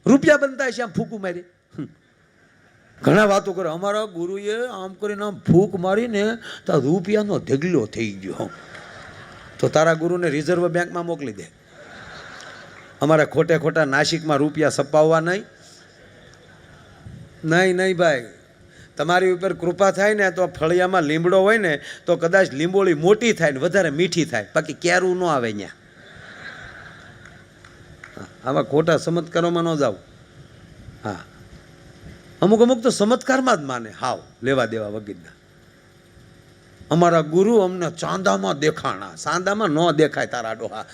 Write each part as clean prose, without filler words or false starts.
રૂપિયા બનતા છે આમ ફૂંકું મારી. ઘણા વાતો કરે, અમારા ગુરુએ આમ કરીને આમ ફૂંક મારીને તો રૂપિયાનો ઢગલો થઈ ગયો. તો તારા ગુરુને રિઝર્વ બેંકમાં મોકલી દે. અમારે ખોટે ખોટા નાસિકમાં રૂપિયા સપાવવા નહીં. નહીં ભાઈ, તમારી ઉપર કૃપા થાય ને તો ફળિયામાં લીમડો હોય ને તો કદાચ લીંબોળી મોટી થાય ને વધારે મીઠી થાય, બાકી કેરું ન આવે ત્યાં. આવા ખોટા ચમત્કારોમાં ન જાવ. હા, અમુક તો ચમત્કારમાં જ માને, હાવ લેવા દેવા વગીરના. અમારા ગુરુ અમને ચાંદામાં દેખાણા. ચાંદામાં ન દેખાય તારા ડોહા,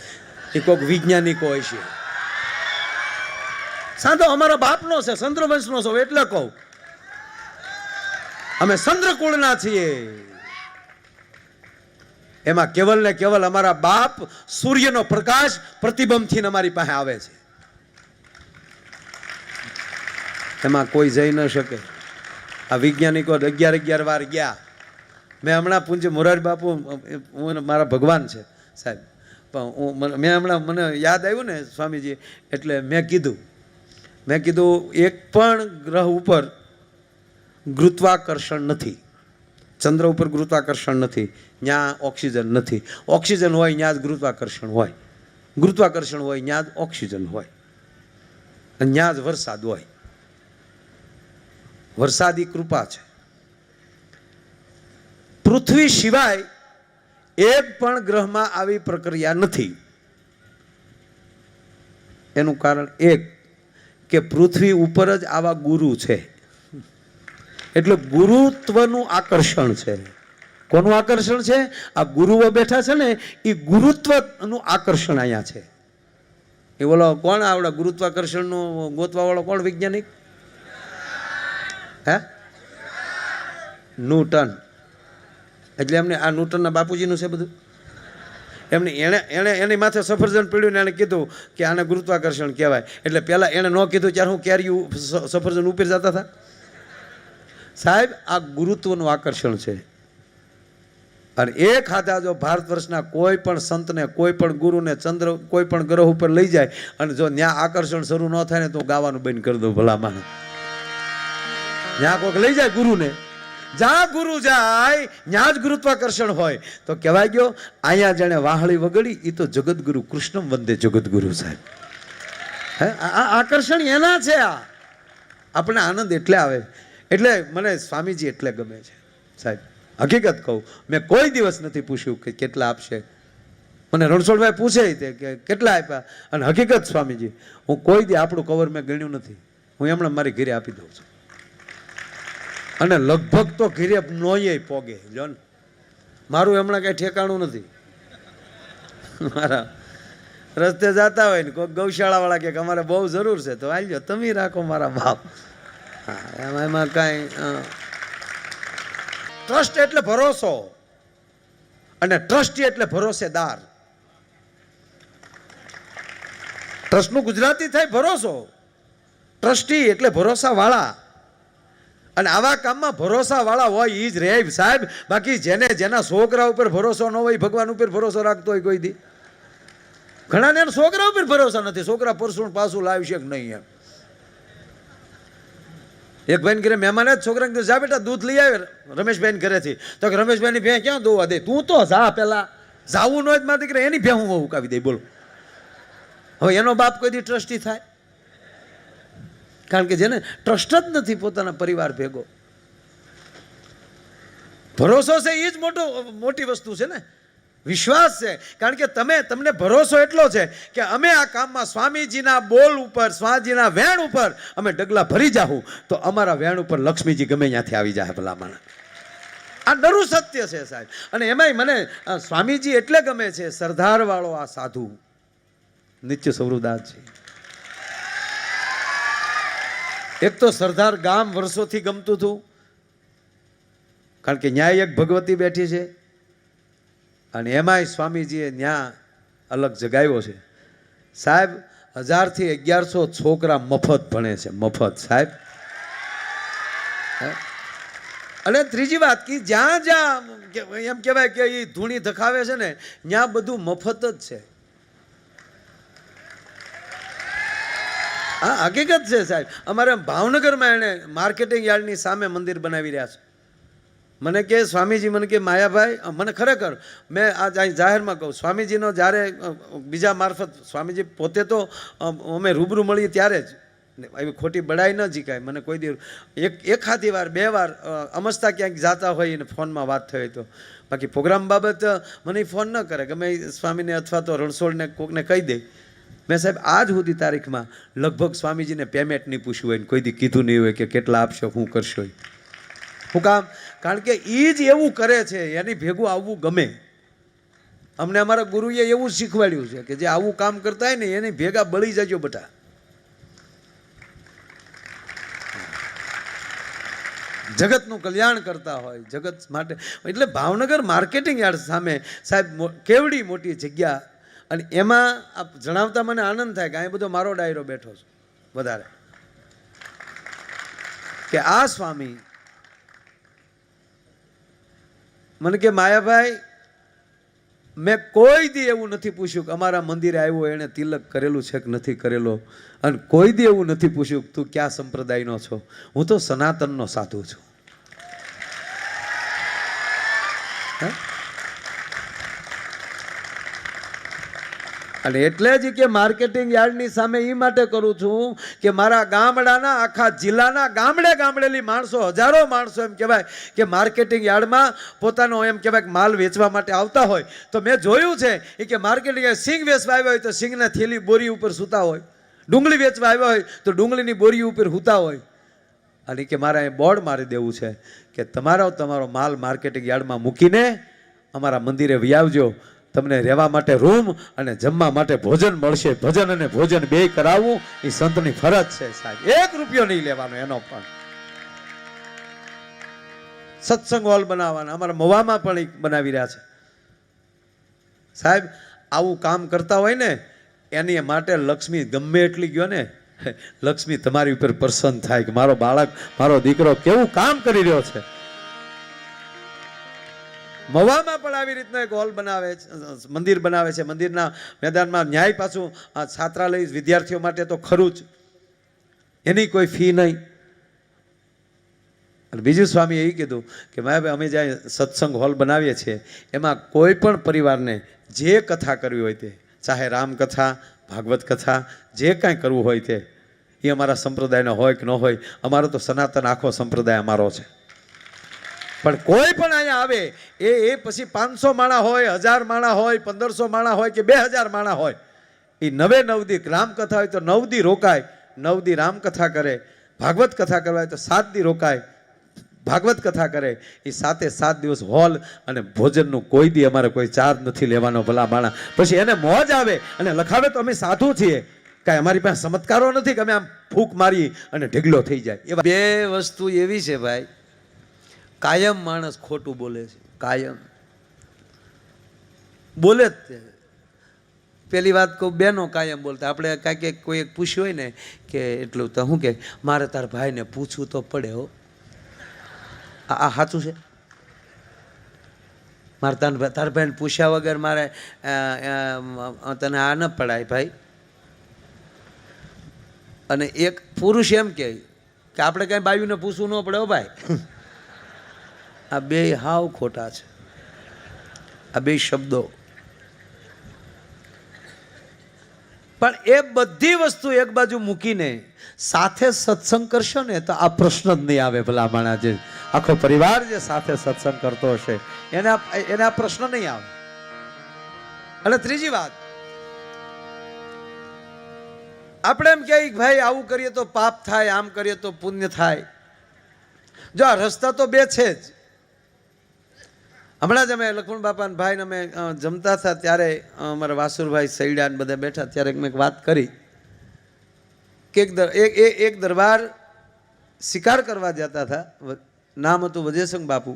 એ કોઈક વૈજ્ઞાનિકો હોય છે. સાંધો અમારા બાપનો છે, ચંદ્રવંશનો છો એટલે કહું. અમે ચંદ્રકુળના છીએ. એમાં કેવલ ને કેવલ અમારા બાપ સૂર્યનો પ્રકાશ પ્રતિબંધથી અમારી પાસે આવે છે. એમાં કોઈ જઈ ન શકે. આ વૈજ્ઞાનિકો 11 વાર ગયા. મેં હમણાં પૂજ્ય મોરારી બાપુ મારા ભગવાન છે સાહેબ, પણ મેં હમણાં મને યાદ આવ્યું ને સ્વામીજી, એટલે મેં કીધું એક પણ ગ્રહ ઉપર ગુરુત્વાકર્ષણ નથી. ચંદ્ર ઉપર ગુરુત્વાકર્ષણ નથી, ત્યાં ઓક્સિજન નથી. ઓક્સિજન હોય ત્યાં જ ગુરુત્વાકર્ષણ હોય, ગુરુત્વાકર્ષણ હોય ત્યાં જ ઓક્સિજન હોય, અને ત્યાં જ વરસાદ હોય. વરસાદી કૃપા છે. પૃથ્વી સિવાય એક પણ ગ્રહમાં આવી પ્રક્રિયા નથી. એનું કારણ એક કે પૃથ્વી ઉપર જ આવા ગુરુ છે. એટલે ગુરુત્વનું આકર્ષણ છે. કોનું આકર્ષણ છે? આ ગુરુઓ બેઠા છે ને, એ ગુરુત્વનું આકર્ષણ અહીંયા છે. એ બોલો કોણ આવડે ગુરુત્વાકર્ષણનું ગોતવા વાળો કોણ વૈજ્ઞાનિક? હે? ન્યૂટન. એટલે એમને આ ન્યૂટનના બાપુજીનું છે બધું. એની માથે સફરજન પીડ્યું ને એને કીધું કે આને ગુરુત્વાકર્ષણ કહેવાય. એટલે પહેલાં એણે ન કીધું ત્યારે હું કેરીયું સફરજન ઉપર જતા હતા. સાહેબ, આ ગુરુત્વનું આકર્ષણ છે. અને એ ખાતા જો ભારત વર્ષના કોઈ પણ સંતને, કોઈ પણ ગુરુને ચંદ્ર કોઈ પણ ગ્રહ ઉપર લઈ જાય અને જો ત્યાં આકર્ષણ શરૂ ન થાય ને તો ગાવાનું બંધ કરી દઉં. ભલા માને ત્યાં કોઈક લઈ જાય ગુરુને, જ્યાં ગુરુ જાય ત્યાં જ ગુરુત્વાકર્ષણ હોય. તો કહેવાય ગયો અહીંયા જેણે વાહળી વગડી એ તો જગતગુરુ કૃષ્ણમ વંદે જગતગુરુ. સાહેબ, હે, આ આકર્ષણ એના છે. આ આપણને આનંદ એટલે આવે. એટલે મને સ્વામીજી એટલે ગમે છે સાહેબ. હકીકત કહું, મેં કોઈ દિવસ નથી પૂછ્યું કે કેટલા આપશે. મને રણછોડભાઈ પૂછે કે કેટલા આપ્યા, અને હકીકત સ્વામીજી હું કોઈ દી આપણું કવર મેં ગણ્યું નથી. હું એમણે મારી ઘરે આપી દઉં છું. અને લગભગ તો ઘરે નોય પોગે. જો ને મારું હમણાં કઈ ઠેકાણું નથી. મારા રસ્તે જતા હોય ને કોઈ ગૌશાળા વાળા કે અમારે બહુ જરૂર છે તો આવજો, તમે રાખો મારા બાપ. હા, એમાં કાંઈ ટ્રસ્ટ એટલે ભરોસો, અને ટ્રસ્ટી એટલે ભરોસેદાર. ટ્રસ્ટનું ગુજરાતી થાય ભરોસો, ટ્રસ્ટી એટલે ભરોસા વાળા. અને આવા કામમાં ભરોસા વાળા હોય એ જ રહે સાહેબ. બાકી જેના છોકરા ઉપર ભરોસો ન હોય, ભગવાન ઉપર ભરોસો રાખતો હોય કોઈ દી. ઘણાને છોકરા ઉપર ભરોસો નથી, છોકરા પરસું પાછું લાવશે કે નહીં. એમ એક ભાઈ ઘરે મહેમાન જ છોકરાને કીધું જા બેટા દૂધ લઈ આવે રમેશભાઈ ઘરેથી. તો કે રમેશભાઈની ભેં ક્યાં દોવા દે, તું તો જા પેલા. જાવું ન હોય મારા દીકરા એની ભેં હું ઉકાવી દે. બોલો, હવે એનો બાપ કોઈ દી ટ્રસ્ટી થાય? કારણ કે જેને ટ્રસ્ટ જ નથી પોતાના પરિવાર ભેગો. ભરોસો છે એ જ મોટી વસ્તુ છે ને, વિશ્વાસ છે. કારણ કે તમને ભરોસો એટલો છે કે અમે આ કામમાં સ્વામીજીના બોલ ઉપર, સ્વામીજીના વેણ ઉપર અમે ડગલા ભરી જાઉં તો અમારા વેણ ઉપર લક્ષ્મીજી ગમે ત્યાંથી આવી જાય. ભલામણ આ નરું સત્ય છે સાહેબ. અને એમાંય મને સ્વામીજી એટલે ગમે છે, સરદાર વાળો આ સાધુ નિત્ય સવૃદાસ છે. એક તો સરદાર ગામ વર્ષોથી ગમતું હતું, કારણ કે ન્યાય એક ભગવતી બેઠી છે, અને એમાંય સ્વામીજીએ ન્યા અલગ જગાવ્યો છે સાહેબ. 1000 થી 1100 છોકરા મફત ભણે છે, મફત સાહેબ. અને ત્રીજી વાત કે જ્યાં એમ કહેવાય કે એ ધૂણી ધખાવે છે ને ત્યાં બધું મફત જ છે. હા હકીકત છે સાહેબ. અમારે ભાવનગરમાં એણે માર્કેટિંગ યાર્ડની સામે મંદિર બનાવી રહ્યા છે. મને કે સ્વામીજી, મને કે માયાભાઈ, મને ખરેખર મેં આજ અહીં જાહેરમાં કહું, સ્વામીજીનો જ્યારે બીજા મારફત, સ્વામીજી પોતે તો અમે રૂબરૂ મળીએ ત્યારે જ, એવી ખોટી બડાઈ ન જીકાય. મને કોઈ દિવસ એક હાથી વાર 2 વાર અમસ્તા ક્યાંક જાતા હોય અને ફોનમાં વાત થઈ તો, બાકી પ્રોગ્રામ બાબત મને ફોન ન કરે. ગમે સ્વામીને અથવા તો રણછોડને કોકને કહી દે. મેં સાહેબ આજ સુધી તારીખમાં લગભગ સ્વામીજીને પેમેન્ટ નહીં પૂછ્યું હોય ને કોઈ દી કીધું નહીં હોય કે કેટલા આપશો, શું કરશો. શું કામ? કારણ કે એ જ એવું કરે છે, એની ભેગું આવવું ગમે. અમને અમારા ગુરુએ એવું શીખવાડ્યું છે કે જે આવું કામ કરતા હોય ને એની ભેગા બળી જજો બટા. જગતનું કલ્યાણ કરતા હોય, જગત માટે. એટલે ભાવનગર માર્કેટિંગ યાર્ડ સામે સાહેબ કેવડી મોટી જગ્યા. અને એમાં આપ જણાવતા મને આનંદ થાય કે અહીં બધો મારો ડાયરો બેઠો છે વધારે, કે આ સ્વામી મને કે માયાભાઈ, મેં કોઈ દી એવું નથી પૂછ્યું કે અમારા મંદિરે આવ્યો એણે તિલક કરેલું છે કે નથી કરેલો, અને કોઈ દી એવું નથી પૂછ્યું કે તું કયા સંપ્રદાયનો છો. હું તો સનાતનનો સાધુ છું. અને એટલે જ કે માર્કેટિંગ યાર્ડની સામે એ માટે કરું છું કે મારા ગામડાના, આખા જિલ્લાના ગામડેલી માણસો, હજારો માણસો એમ કહેવાય કે માર્કેટિંગ યાર્ડમાં પોતાનો એમ કહેવાય કે માલ વેચવા માટે આવતા હોય. તો મેં જોયું છે એ કે માર્કેટિંગ સિંગ વેચવા આવ્યા હોય તો સિંગના થેલી બોરી ઉપર સૂતા હોય, ડુંગળી વેચવા આવ્યા હોય તો ડુંગળીની બોરી ઉપર સૂતા હોય. અને કે મારે અહીં બોર્ડ મારી દેવું છે કે તમારો માલ માર્કેટિંગ યાર્ડમાં મૂકીને અમારા મંદિરે વ્યાવજો. તમને રહેવા માટે રૂમ અને જમવા માટે ભોજન મળશે. ભજન અને ભોજન બે કરાવવું એ સંતની ફરજ છે સાહેબ. 1 રૂપિયો નહીં લેવાનો એનો. પણ સત્સંગ હોલ બનાવવાના અમારા મવામાં પણ એક બનાવી રહ્યા છે સાહેબ. આવું કામ કરતા હોય ને એની માટે લક્ષ્મી ગમે એટલી ગયો ને, લક્ષ્મી તમારી ઉપર પ્રસન્ન થાય કે મારો બાળક, મારો દીકરો કેવું કામ કરી રહ્યો છે. મવામાં પણ આવી રીતના એક હોલ બનાવે છે, મંદિર બનાવે છે. મંદિરના મેદાનમાં ન્યાય પાછું છાત્રાલય વિદ્યાર્થીઓ માટે તો ખરું જ, એની કોઈ ફી નહીં. અને બીજું સ્વામીએ એ કીધું કે ભાઈ અમે જ્યાં સત્સંગ હોલ બનાવીએ છીએ એમાં કોઈ પણ પરિવારને જે કથા કરવી હોય તે, ચાહે રામકથા, ભાગવત કથા, જે કાંઈ કરવું હોય તે, એ અમારા સંપ્રદાયનો હોય કે ન હોય. અમારો તો સનાતન આખો સંપ્રદાય અમારો છે. પણ કોઈ પણ અહીંયા આવે એ પછી 500 માણા હોય, 1000 માણા હોય, 1500 માણા હોય કે 2000 માણા હોય, એ 9 દી રામકથા હોય તો 9 દી રોકાય, 9 દી રામકથા કરે. ભાગવત કથા કરવા હોય તો 7 દી રોકાય, ભાગવત કથા કરે. એ 7 દિવસ હોલ અને ભોજનનું કોઈ દી અમારે કોઈ ચાર્જ નથી લેવાનો. ભલા માણા પછી એને મોજ આવે અને લખાવે તો અમે સાધુ છીએ, કાંઈ અમારી પાસે ચમત્કારો નથી કે અમે આમ ફૂંક મારી અને ઢગલો થઈ જાય. એવા 2 વસ્તુ એવી છે ભાઈ, કાયમ માણસ ખોટું બોલે છે, કાયમ બોલે જ તે. પેલી વાત કહું, બેનો કાયમ બોલતા. આપણે કાંઈક કોઈ એક પૂછ્યું હોય ને કે એટલું તો શું કે મારે તાર ભાઈને પૂછવું તો પડે હો. આ સાચું છે? મારે તાર ભાઈને પૂછ્યા વગર મારે તને આ ન પડાય ભાઈ. અને એક પુરુષ એમ કહે કે આપણે કાંઈ બાયુને પૂછવું ન પડે હો ભાઈ. આ 2 હાવ ખોટા છે. આ 2 શબ્દો. પણ એ બધી વસ્તુ એક બાજુ મૂકીને સાથે સત્સંગ કરશો ને તો આ પ્રશ્ન જ નહીં આવે. ભલા માણા જે આખો પરિવાર જે સાથે સત્સંગ કરતો હશે એને આ પ્રશ્ન નહીં આવે. અને ત્રીજી વાત, આપણે એમ કહીએ કે ભાઈ આવું કરીએ તો પાપ થાય, આમ કરીએ તો પુણ્ય થાય. જો આ રસ્તા તો 2 છે જ. હમણાં જ અમે લક્ષ્મણ બાપા ભાઈને અમે જમતા હતા ત્યારે અમારા વાસુરભાઈ સૈડા ને બધા બેઠા ત્યારે મેં એક વાત કરી કે એક દરબાર શિકાર કરવા જતા હતા. નામ હતું વજયસંગ બાપુ.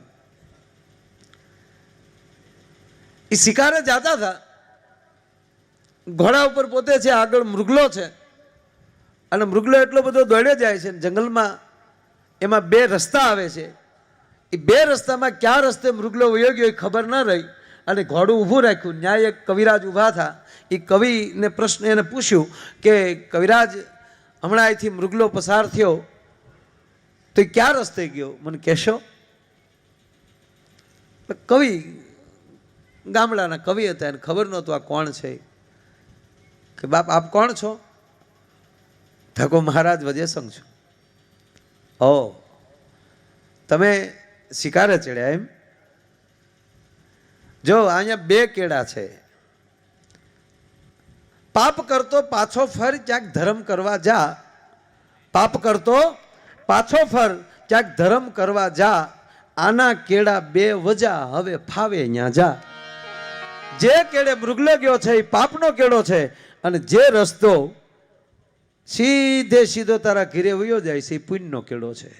એ શિકારે જતા હતા, ઘોડા ઉપર પોતે છે, આગળ મૃગલો છે, અને મૃગલો એટલો બધો દોડ્યો જાય છે જંગલમાં. એમાં 2 રસ્તા આવે છે. એ 2 રસ્તામાં ક્યાં રસ્તે મૃગલો વયો ગયો એ ખબર ન રહી અને ઘોડું ઊભું રાખ્યું. ન્યાય એક કવિરાજ ઊભા હતા. એ કવિને પ્રશ્ન એને પૂછ્યું કે કવિરાજ, હમણાં અહીંથી મૃગલો પસાર થયો તો એ ક્યાં રસ્તે ગયો મને કહેશો? કવિ, ગામડાના કવિ હતા, એને ખબર નહોતું આ કોણ છે. કે બાપ આપ કોણ છો? ધકો મહારાજ વજેસંગ છું. ઓ, તમે શિકારે ચડ્યા એમ? જો અહીંયા બે કેળા છે. પાપ કરતો પાછો ફર, ક્યાંક ધર્મ કરવા જા. પાપ કરતો પાછો ફર, ક્યાંક ધર્મ કરવા જા. આના કેળા બે વજા, હવે ફાવે ન્યા જા. જે કેળે મૃગલો ગયો છે એ પાપનો કેળો છે, અને જે રસ્તો સીધો તારા ઘીરે વયો જાય છે એ પુણ્યનો કેળો છે.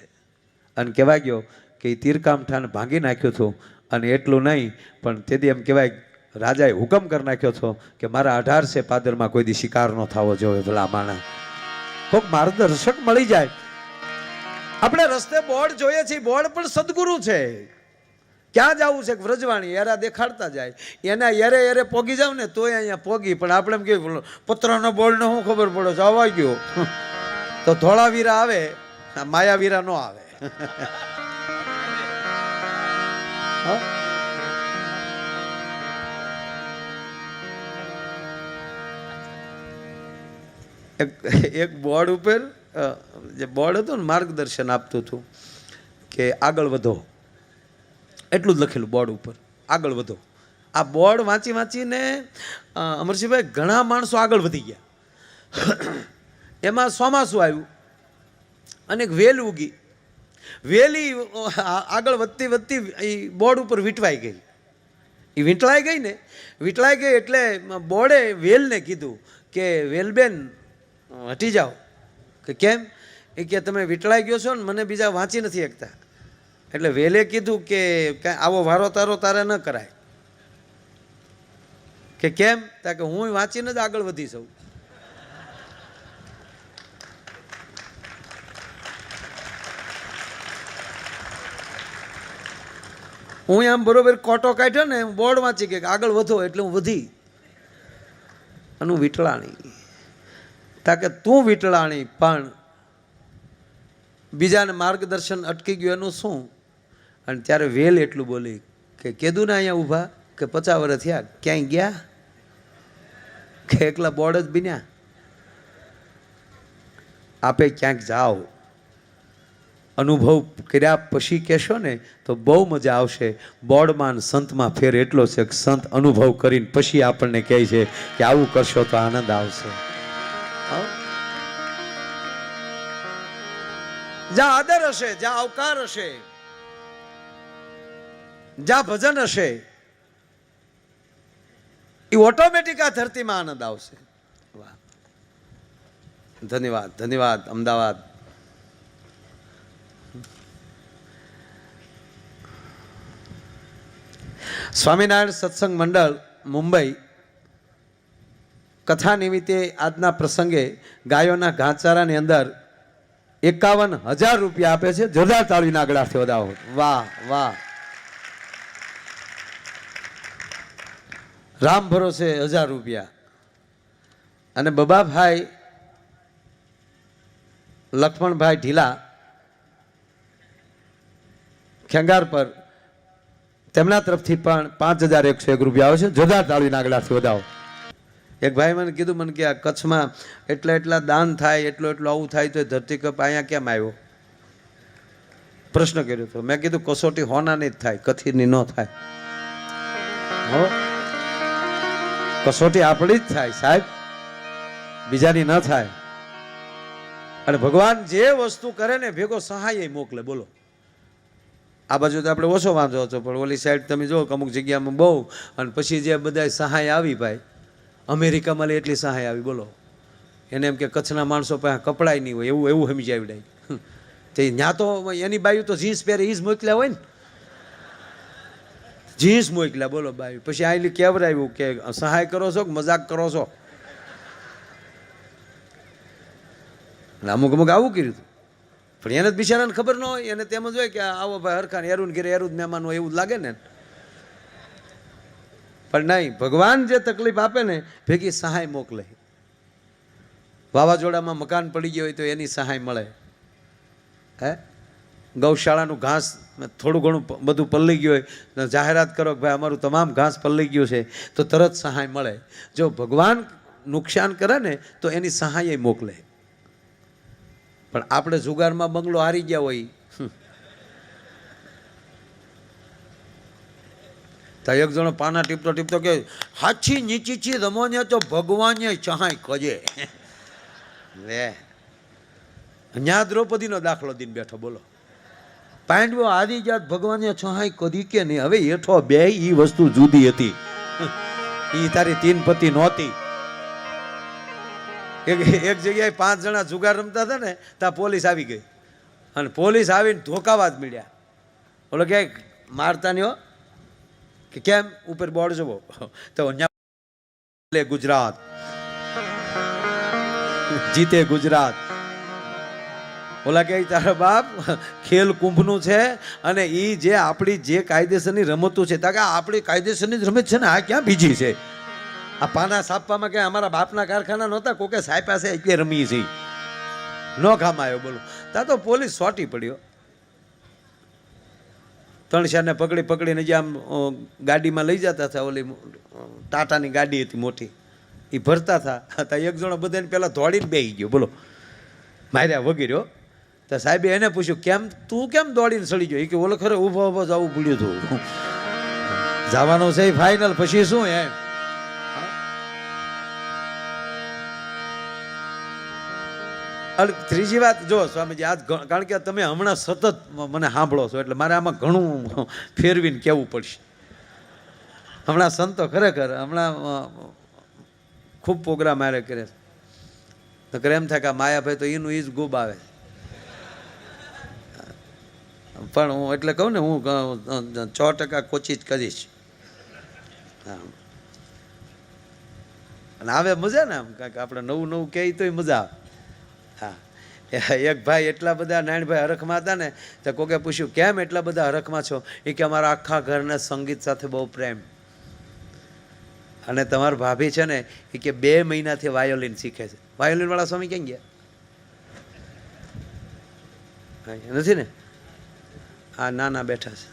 અને કહેવાય ગયો કે એ તીરકામઠાને ભાંગી નાખ્યું હતું. અને એટલું નહીં, પણ તેથી એમ કહેવાય રાજાએ હુકમ કરી નાખ્યો હતો કે મારા 18 પાદરમાં કોઈ દી શિકાર ન થવો જોઈએ. ભલા માણા કોઈક માર્ગદર્શક મળી જાય. આપણે રસ્તે બોર્ડ જોઈએ છીએ, બોર્ડ પણ સદગુરુ છે. ક્યાં જવું છે? વ્રજવાણી એરા દેખાડતા જાય. એના એરે પોગી જાવ ને તોય અહીંયા પોગી. પણ આપણે એમ કેવું પત્રનો બોર્ડને શું ખબર પડે છે? અવાઈ ગયો તો ધોળાવીરા આવે, માયાવીરા નો આવે. એક બોર્ડ ઉપર જે બોર્ડ હતું ને માર્ગદર્શન આપતું હતું કે આગળ વધો, એટલું જ લખેલું બોર્ડ ઉપર, આગળ વધો. આ બોર્ડ વાંચી વાંચીને અમરસિંહભાઈ ઘણા માણસો આગળ વધી ગયા. એમાં ચોમાસું આવ્યું અને એક વેલ ઉગી. વેલી આગળ વધતી વધતી એ બોર્ડ ઉપર વીંટવાઈ ગઈ. એ વીંટળાઈ ગઈ ને, વીંટળાઈ ગઈ એટલે બોર્ડે વેલને કીધું કે વેલબેન હટી જાઓ. કે કેમ? એ કે તમે વીંટળાઈ ગયો છો ને, મને બીજા વાંચી નથી શકતા. એટલે વેલે કીધું કે આવો વારો તારો તારે ન કરાય. કે કેમ? તા કે હું વાંચીને જ આગળ વધી છું. હું આમ બરોબર કોટો કાઢ્યો ને, બોર્ડ વાંચી કે આગળ વધો એટલે હું વધી. અને હું વીંટળાણી. તાકે તું વીંટળાણી, પણ બીજાને માર્ગદર્શન અટકી ગયું એનું શું? અને ત્યારે વેલ એટલું બોલી કે કીધું ને અહીંયા ઊભા કે 50 વર્ષ થયા, ક્યાંય ગયા? કે એકલા બોર્ડ જ બન્યા? આપે ક્યાંક જાઓ, અનુભવ કર્યા પછી કહેશો ને તો બહુ મજા આવશે. બોર્ડમાં સંતમાં ફેર એટલો છે કે સંત અનુભવ કરીને પછી આપણને કહે છે કે આવું કરશો તો આનંદ આવશે. જ્યાં આદર હશે, જ્યાં આવકાર હશે, જ્યાં ભજન હશે, એ ઓટોમેટિક આ ધરતીમાં આનંદ આવશે. વાહ, ધન્યવાદ, ધન્યવાદ અમદાવાદ. સ્વામિનારાયણ સત્સંગ મંડળ મુંબઈ કથા નિમિત્તે આજના પ્રસંગે ગાયોના ઘાસચારાની અંદર 51,000 રૂપિયા આપે છે. જોરદાર તાળીના આગળથી વધાવો. વાહ વાહ. રામ ભરોસે 1000 રૂપિયા. અને બબાભાઈ લક્ષ્મણભાઈ ઢીલા ખેંગાર પર, તેમના તરફથી પણ 5101 રૂપિયા આવે છે. જોરદાર તાળીના આગળથી વધાવો. એક ભાઈ મને કીધું, મને કે આ કચ્છમાં એટલા દાન થાય, એટલું આવું થાય તો ધરતીકંપ અહીંયા કેમ આવ્યો? પ્રશ્ન કર્યો હતો. મેં કીધું કસોટી હોનાની જ થાય, કથીરની ન થાય. કસોટી આપણી જ થાય સાહેબ, બીજાની ન થાય. અને ભગવાન જે વસ્તુ કરે ને ભેગો સહાય મોકલે. બોલો, આ બાજુ તો આપણે ઓછો વાંધો હતો, પણ ઓલી સાઈડ તમે જો અમુક જગ્યામાં બહુ. અને પછી જે બધા સહાય આવી, ભાઈ અમેરિકામાં એટલી સહાય આવી. બોલો, એને એમ કે કચ્છના માણસો પાસે કપડાય નહીં હોય, એવું સમજી આવી. તે ત્યાં તો એની બાયું તો જીન્સ પહેરે એ જ મોકલ્યા હોય ને, જીન્સ મોકલ્યા. બોલો બાયું. પછી આટલી કેવરાવ્યું કે સહાય કરો છો કે મજાક કરો છો? અમુક આવું કર્યું હતું. પણ એને જ બિચારાને ખબર ન હોય, એને તેમ જ હોય કે આવો ભાઈ હરખાને એરું ઘેરે એરું જ મહેમાન હોય એવું જ લાગે ને. પણ નહીં, ભગવાન જે તકલીફ આપે ને ભેગી સહાય મોકલે. વાવાઝોડામાં મકાન પડી ગયું હોય તો એની સહાય મળે. હે, ગૌશાળાનું ઘાસ થોડું ઘણું બધું પલળી ગયું હોય, જાહેરાત કરો કે ભાઈ અમારું તમામ ઘાસ પલળી ગયું છે, તો તરત સહાય મળે. જો ભગવાન નુકસાન કરે ને તો એની સહાય મોકલે. પણ આપણે જુગારમાં બંગલો હારી ગયા હોય તો એક જણો પાના ટીપતો ટીપતો કે હાછી નીચી છી રમોને તો ભગવાને સહાય કજે. લે, ન્યા દ્રૌપદીનો દાખલો દઈને બેઠો. બોલો, પાંડવો આદિ જાત ભગવાને સહાય કદી કે નહીં. હવે હેઠો બે ઈ વસ્તુ જુદી હતી. ઈ તારી તીન પતિ નહોતી. એક જગ્યાએ 5 જણા જુગાર રમતા હતા ને, ત્યાં પોલીસ આવી ગઈ અને પોલીસ આવીને ધોકાવા જ મળ્યા. બોલો કે મારતા નહીં હો, કે કેમ, ઉપર બોર્ડ જવો તો ગુજરાત જીતે ગુજરાત. ઓલા કે તારા બાપ ખેલ કુંભનું છે અને એ જે આપણી જે કાયદેસરની રમતું છે, તા કે આપણી કાયદેસરની જ રમત છે ને, આ ક્યાં બીજી છે? આ પાના સાપવામાં કે અમારા બાપના કારખાના નહોતા, કોકે સાહેબ પાસે એટલે રમી છે, નો કામ આવ્યો. બોલો, તા તો પોલીસ સોટી પડ્યો. 3 શાને પકડીને જે આમ ગાડીમાં લઈ જતા હતા, ઓલી ટાટાની ગાડી હતી મોટી, એ ભરતા હતા. એક જણો બધાને પહેલાં દોડીને બેસી ગયો. બોલો, માર્યા વગેરે. તો સાહેબે એને પૂછ્યું, કેમ તું કેમ દોડીને સડી ગયો? એ કે ઓલો ખરે ઊભો જવું પડ્યું હતું, જવાનું છે ફાઇનલ, પછી શું એમ. ત્રીજી વાત જો સ્વામીજી, આજ કારણ કે તમે હમણાં સતત મને સાંભળો છો એટલે મારે આમાં ઘણું ફેરવીને કહેવું પડશે. હમણાં સંતો ખરેખર હમણાં ખૂબ પ્રોગ્રામ મારે કરે તો એમ થાય કે માયાભાઈ તો એનું ઈ જ ગુબ આવે. પણ હું એટલે કહું ને, હું 100% કોશિશ કરીશ. અને આવે મજા ને, આમ કાંઈક આપણે નવું કહે તોય મજા આવે. હા, એક ભાઈ એટલા બધા નારાયણભાઈ હરખમાં હતા ને, તો કોકે પૂછ્યું કેમ એટલા બધા હરખમાં છો? એ કે અમારા આખા ઘરના સંગીત સાથે બહુ પ્રેમ. અને તમારા ભાભી છે ને, એ કે 2 મહિનાથી વાયોલિન શીખે છે. વાયોલિન વાળા સ્વામી ક્યાં ગયા? નથી ને, આ નાના બેઠા છે.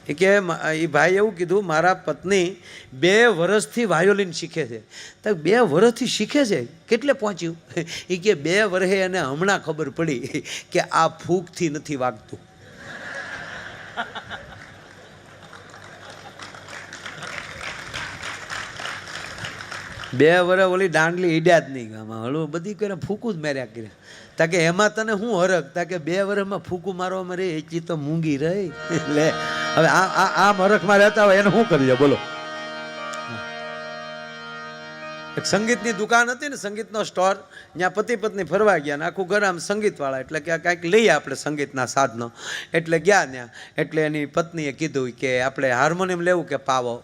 એ કે એ ભાઈ એવું કીધું, મારા પત્ની 2 વર્ષથી વાયોલિન શીખે છે. તો 2 વર્ષથી શીખે છે, કેટલે પહોંચ્યું? એ કે 2 વર્ષે એને હમણાં ખબર પડી કે આ ફૂંકથી નથી વાગતું. બે વર્ષ ઓલી દાંડલી ઈડ્યા જ નહીં, આમાં હળવું બધી કરીને ફૂકું જ માર્યા કર્યા. તા કે એમાં તને શું હરખ? તા કે 2 વર્ષમાં ફૂકું મારવામાં રે એટલી તો મૂંગી રહી. લે, હવે આમ હરખમાં રહેતા હોય એને શું કરીએ? બોલો. એક સંગીતની દુકાન હતી ને, સંગીતનો સ્ટોર, ત્યાં પતિ પત્ની ફરવા ગયા ને આખું ઘર આમ સંગીતવાળા, એટલે કે કાંઈક લઈએ આપણે સંગીતના સાધનો. એટલે ગયા ત્યાં, એટલે એની પત્નીએ કીધું કે આપણે હાર્મોનિયમ લેવું કે પાવો?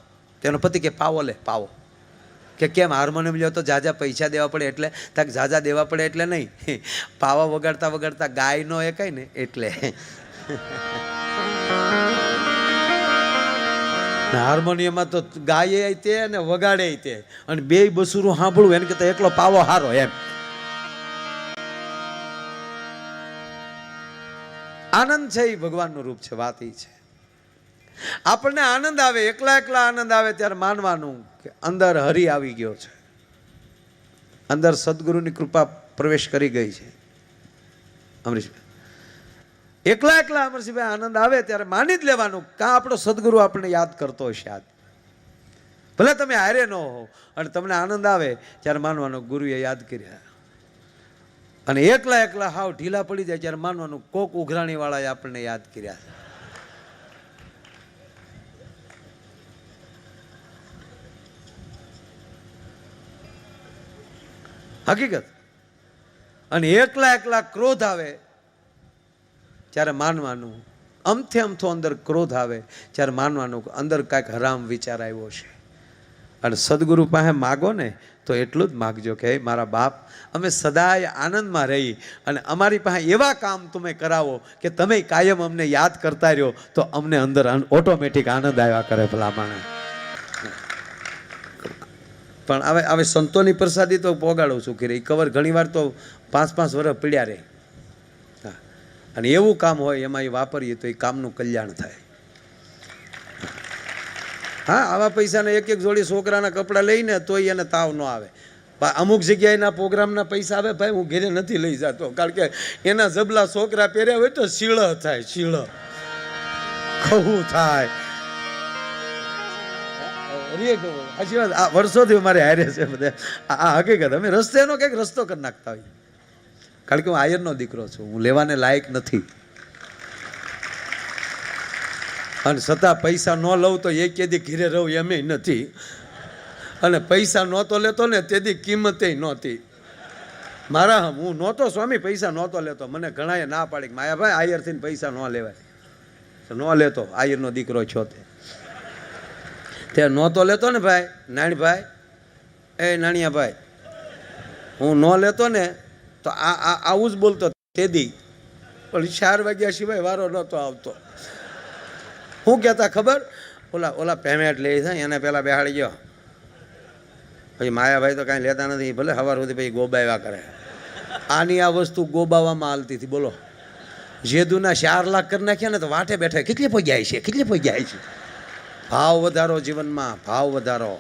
તેનો પતિ કે પાવો લે, પાવો. કે કેમ હાર્મોનિયમ લ્યો તો જાજા પૈસા દેવા પડે એટલે? તક જાજા દેવા પડે એટલે નહીં, પાવા વગાડતા વગાડતા ગાય નો એ કઈ ને એટલે. હાર્મોનિયમમાં તો ગાય તે અને વગાડે તે, અને 2 બસુરું સાંભળવું એને કરતા એકલો પાવો હારો એમ. આનંદ છે એ ભગવાનનું રૂપ છે. વાત એ છે, આપણને આનંદ આવે, એકલા આનંદ આવે ત્યારે માનવાનું કે અંદર હરિ આવી ગયો છે, અંદર સદગુરુની કૃપા પ્રવેશ કરી ગઈ છે. અમરીશભાઈ એકલા અમરસિંહભાઈ આનંદ આવે ત્યારે માની જ લેવાનું કાં આપણો સદગુરુ આપણને યાદ કરતો હશે. યાદ ભલે તમે હારે ન હો અને તમને આનંદ આવે ત્યારે માનવાનું ગુરુએ યાદ કર્યા. અને એકલા હાવ ઢીલા પડી જાય ત્યારે માનવાનું કોક ઉઘરાણી વાળાએ આપણને યાદ કર્યા. હકીકત. અને એકલા ક્રોધ આવે ત્યારે માનવાનું, અમથો અંદર ક્રોધ આવે ત્યારે માનવાનું અંદર કાંઈક હરામ વિચાર આવ્યો છે. અને સદગુરુ પાસે માગો ને તો એટલું જ માગજો કે મારા બાપ, અમે સદાય આનંદમાં રહી અને અમારી પાસે એવા કામ તમે કરાવો કે તમે કાયમ અમને યાદ કરતા રહ્યો તો અમને અંદર ઓટોમેટિક આનંદ આવ્યા કરે. ભલામણ પણ હવે સંતોની પ્રસાદી તો પોગાડું છું કે કવર ઘણીવાર તો 5-5 વર્ષ પીડ્યા રહે. હા, અને એવું કામ હોય એમાં એ વાપરીએ તો એ કામનું કલ્યાણ થાય. હા, આવા પૈસાને એક જોડી છોકરાના કપડાં લઈને તોય એને તાવ ન આવે. અમુક જગ્યાએના પ્રોગ્રામના પૈસા આવે ભાઈ, હું ઘેરે નથી લઈ જતો, કારણ કે એના જબલા છોકરા પહેર્યા હોય તો શીળ થાય, શીળ ખવું થાય. સાચી વાત, આ વર્ષોથી અમારે હારે છે બધા. આ હકીકત, અમે રસ્તેનો કંઈક રસ્તો કરી નાખતા હોય, કારણ કે હું આયરનો દીકરો છું, હું લેવાને લાયક નથી. અને છતાં પૈસા ન લઉં તો એ કેદી ઘીરે રહું એમ નથી. અને પૈસા નહોતો લેતો ને તેથી કિંમતે નહોતી મારા. હું નહોતો સ્વામી, પૈસા નહોતો લેતો. મને ઘણાએ ના પાડી કે માયાભાઈ આયરથી પૈસા ન લેવાય. ન લેતો, આયરનો દીકરો છો તે નહોતો લેતો ને ભાઈ. નાણીભાઈ, એ નાણિયાભાઈ, હું ન લેતો ને તો આવું જ બોલતો તેદી. પણ 4 વાગ્યા સિવાય વારો નહોતો આવતો. શું કહેતા ખબર? ઓલા પેમેન્ટ લે છે એને પેલા બેહાડી ગયો. પછી માયાભાઈ તો કાંઈ લેતા નથી, ભલે સવાર સુધી પછી ગોબાવ્યા કરે. આની આ વસ્તુ ગોબાવામાં હાલતી હતી. બોલો, જેદુના 4 લાખ કરી નાખ્યા ને તો વાટે બેઠા કેટલી પગ્યા છે, કેટલી પગ્યા છે. ભાવ વધારો જીવનમાં, ભાવ વધારો.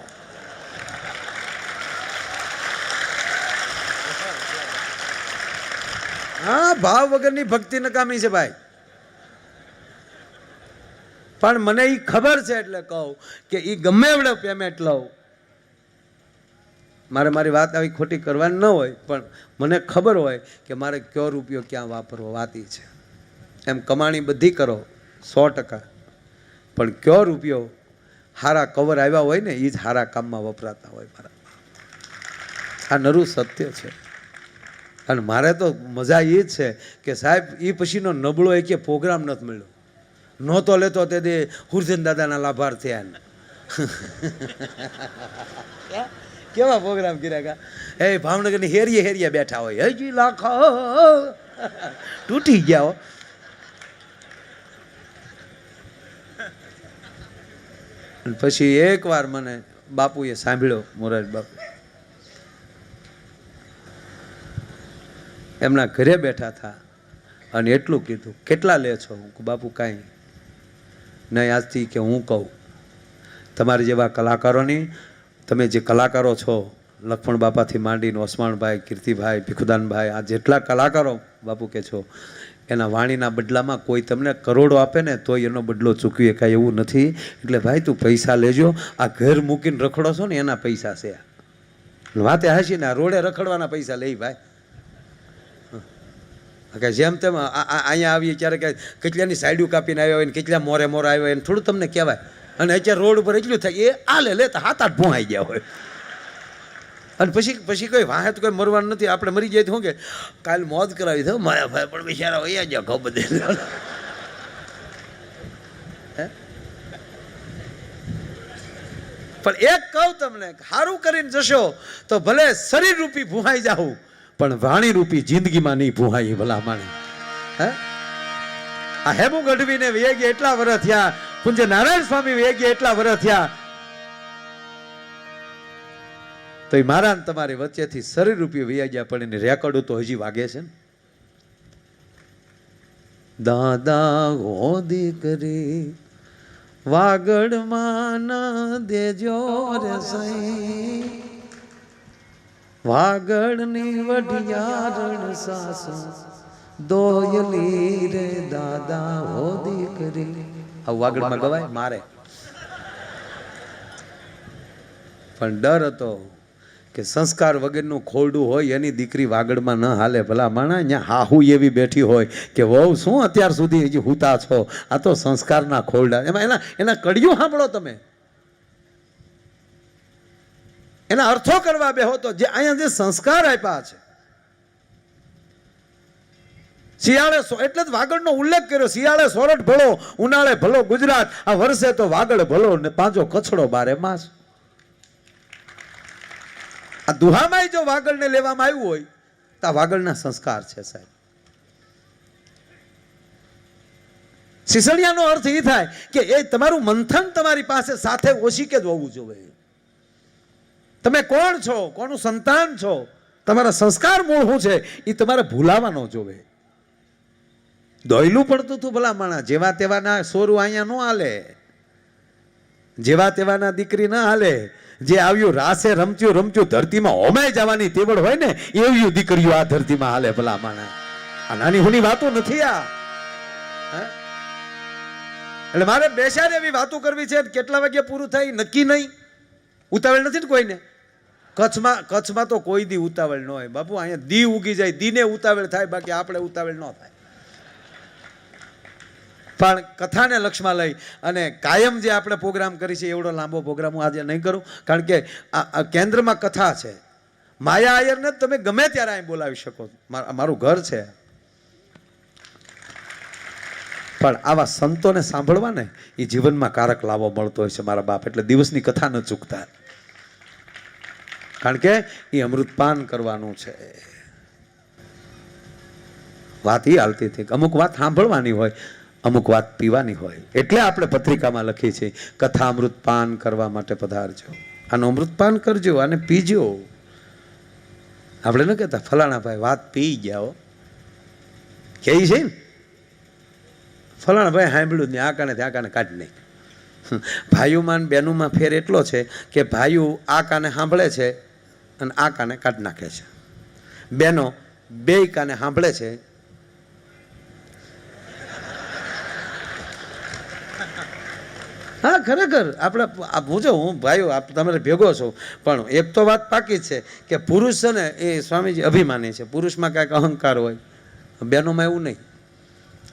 હા, ભાવ વગરની ભક્તિ નકામી છે ભાઈ. પણ મને એ ખબર છે એટલે કહું કે એ ગમે એવડે પેમેન્ટ લઉં. મારી વાત આવી ખોટી કરવાની ન હોય, પણ મને ખબર હોય કે મારે કયો રૂપિયો ક્યાં વાપરવો. વાત એ છે. એમ કમાણી બધી કરો 100%, પણ કયો રૂપિયો હારા કવર આવ્યા હોય ને એ જ હારા કામમાં વપરાતા હોય મારા. આ નરું સત્ય છે. અને મારે તો મજા એ જ છે કે સાહેબ એ પછીનો નબળો એક પ્રોગ્રામ નથી મળ્યો. નહોતો લેતો તે દે હુરજન દાદાના લાભાર્થી કેવા પ્રોગ્રામ કર્યા. એ ભાવનગરની હેરીએ બેઠા હોય, હજી લાખો તૂટી ગયા. પછી એકવાર મને બાપુએ સાંભળ્યો, મોરારી બાપુ એમના ઘરે બેઠા હતા અને એટલું કીધું, કેટલા લે છો? બાપુ કાંઈ નહીં, આજથી કે હું કહું તમારી જેવા કલાકારોની, તમે જે કલાકારો છો લક્ષ્મણ બાપાથી માંડીને ઓસમાણભાઈ, કીર્તિભાઈ, ભીખુદાનભાઈ, આ જેટલા કલાકારો બાપુ કે છો, એના વાણીના બદલામાં કોઈ તમને કરોડો આપે ને તોય એનો બદલો ચૂકવી શકાય એવું નથી. એટલે ભાઈ તું પૈસા લેજો, આ ઘર મૂકીને રખડો છો ને એના પૈસા છે. વાતે હાસી ને આ રોડે રખડવાના પૈસા લઈ ભાઈ. કે જેમ તેમ અહીંયા આવીએ ક્યારેક કેટલાની સાઈડું કાપીને આવ્યા હોય ને કેટલા મોરે આવ્યા હોય ને થોડું તમને કહેવાય. અને અત્યારે રોડ ઉપર એટલું થાય એ આલે લેતા 7-8 ભોંહાઈ ગયા હોય. અને પછી કોઈ વાહે તો કોઈ મરવાનું નથી. આપણે મરી જાય તો શું કે કાલ મોજ કરાવી દો માયાભાઈ, પણ બિચારા વૈયા ગયા ઘઉં બધે. પણ એક કહું તમને, સારું કરીને જશો તો ભલે શરીર રૂપી ભૂહાઈ જાવું, પણ વાણી રૂપી જિંદગીમાં નહીં ભૂહાઈ ભલા માણી. આ હેમુ ગઢવીને વેગે એટલા વર્ષ થયા, પૂજ્ય નારાયણ સ્વામી વેગે એટલા વર્ષ થયા, તો એ મારા ને તમારી વચ્ચેથી શરીર રૂપી વૈયા ગયા, પણ એની રેકોર્ડો તો હજી વાગે છે ને. દાદા હોદી કરી વાગડમાં ના દેજો રે સઈ, વાગડની વઢિયારણ સાસુ દોયલી રે દાદા હોદી કરી. આ વાગડમાં ગવાય મારે, પણ ડર હતો કે સંસ્કાર વગરનું ખોરડું હોય એની દીકરી વાગડમાં ન હાલે. ભલા માણા અહીંયા હાહુ એવી બેઠી હોય કે વહુ શું અત્યાર સુધી હજી હુતા છો, આ તો સંસ્કારના ખોરડા. એમાં એના કડિયું સાંભળો તમે, એના અર્થો કરવા બેહો તો જે અહીંયા જે સંસ્કાર આપ્યા છે. શિયાળે એટલે જ વાગડનો ઉલ્લેખ કર્યો, શિયાળે સોરઠ ભલો, ઉનાળે ભલો ગુજરાત, આ વર્ષે તો વાગડ ભલો ને પાંચો કછડો 12 માસ. આ દુહામાં જો વાગડને લેવામાં આવ્યું હોય તો આ વાગડના સંસ્કાર છે સાહેબ. શીસણિયાનો અર્થ એ થાય કે એ તમારું મંથન તમારી પાસે સાથે ઓશિકે જ હોવું જોઈએ. તમે કોણ છો, કોનું સંતાન છો, તમારા સંસ્કાર મૂળ શું છે એ તમારે ભૂલાવા ન જોવે. દોયલું પડતું હતું ભલા માણા, જેવા તેવાના સોરું અહીંયા ન હાલે, જેવા તેવાના દીકરી ના હાલે. જે આવ્યું રાસે રમત્યું રમત્યું ધરતીમાં હોમાઈ જવાની તેવડ હોય ને એવી દીકરીઓ આ ધરતીમાં હાલે ભલા માણા. આ નાની હુની વાતો નથી આ. એટલે મારે બેસાડ એવી વાતો કરવી છે. કેટલા વાગે પૂરું થાય નક્કી નહીં, ઉતાવળ નથી ને કોઈને. કચ્છમાં તો કોઈ દી ઉતાવળ ન હોય બાપુ. અહીંયા દી ઉગી જાય, દીને ઉતાવળ થાય, બાકી આપણે ઉતાવળ ન થાય. પણ કથાને લક્ષમાં લઈ અને કાયમ જે આપણે પ્રોગ્રામ કરી છે એવડો લાંબો પ્રોગ્રામ હું આજે નહીં કરું, કારણ કે આ કેન્દ્રમાં કથા છે. માયા આયરને તમે ગમે ત્યારે અહીં બોલાવી શકો, મારું ઘર છે. પણ આવા સંતોને સાંભળવા ને એ જીવનમાં કારક લાવો મળતો હોય છે મારા બાપ. એટલે દિવસની કથા ન ચૂકતા, કારણ કે એ અમૃતપાન કરવાનું છે. વાત એ હાલતી હતી, અમુક વાત સાંભળવાની હોય, અમુક વાત પીવાની હોય. એટલે આપણે પત્રિકામાં લખીએ છીએ કથા અમૃતપાન કરવા માટે પધારજો. આનું અમૃતપાન કરજો, આને પીજો. આપણે ન કહેતા ફલાણા ભાઈ વાત પી ગયા હો, કે છે ને ફલાણા ભાઈ સાંભળ્યું જ નહીં, આ કાને કાઢી નહીં. ભાઈઓમાં બહેનોમાં ફેર એટલો છે કે ભાઈઓ આ કાને સાંભળે છે અને આ કાને કાઢી નાખે છે. બહેનો બે કાને સાંભળે છે, હા ખરેખર આપણે પૂછો, હું ભાઈઓ તમારે ભેગો છો, પણ એક તો વાત પાકી છે કે પુરુષ છે ને એ સ્વામીજી અભિમાની છે. પુરુષમાં કાંઈક અહંકાર હોય, બહેનોમાં એવું નહીં.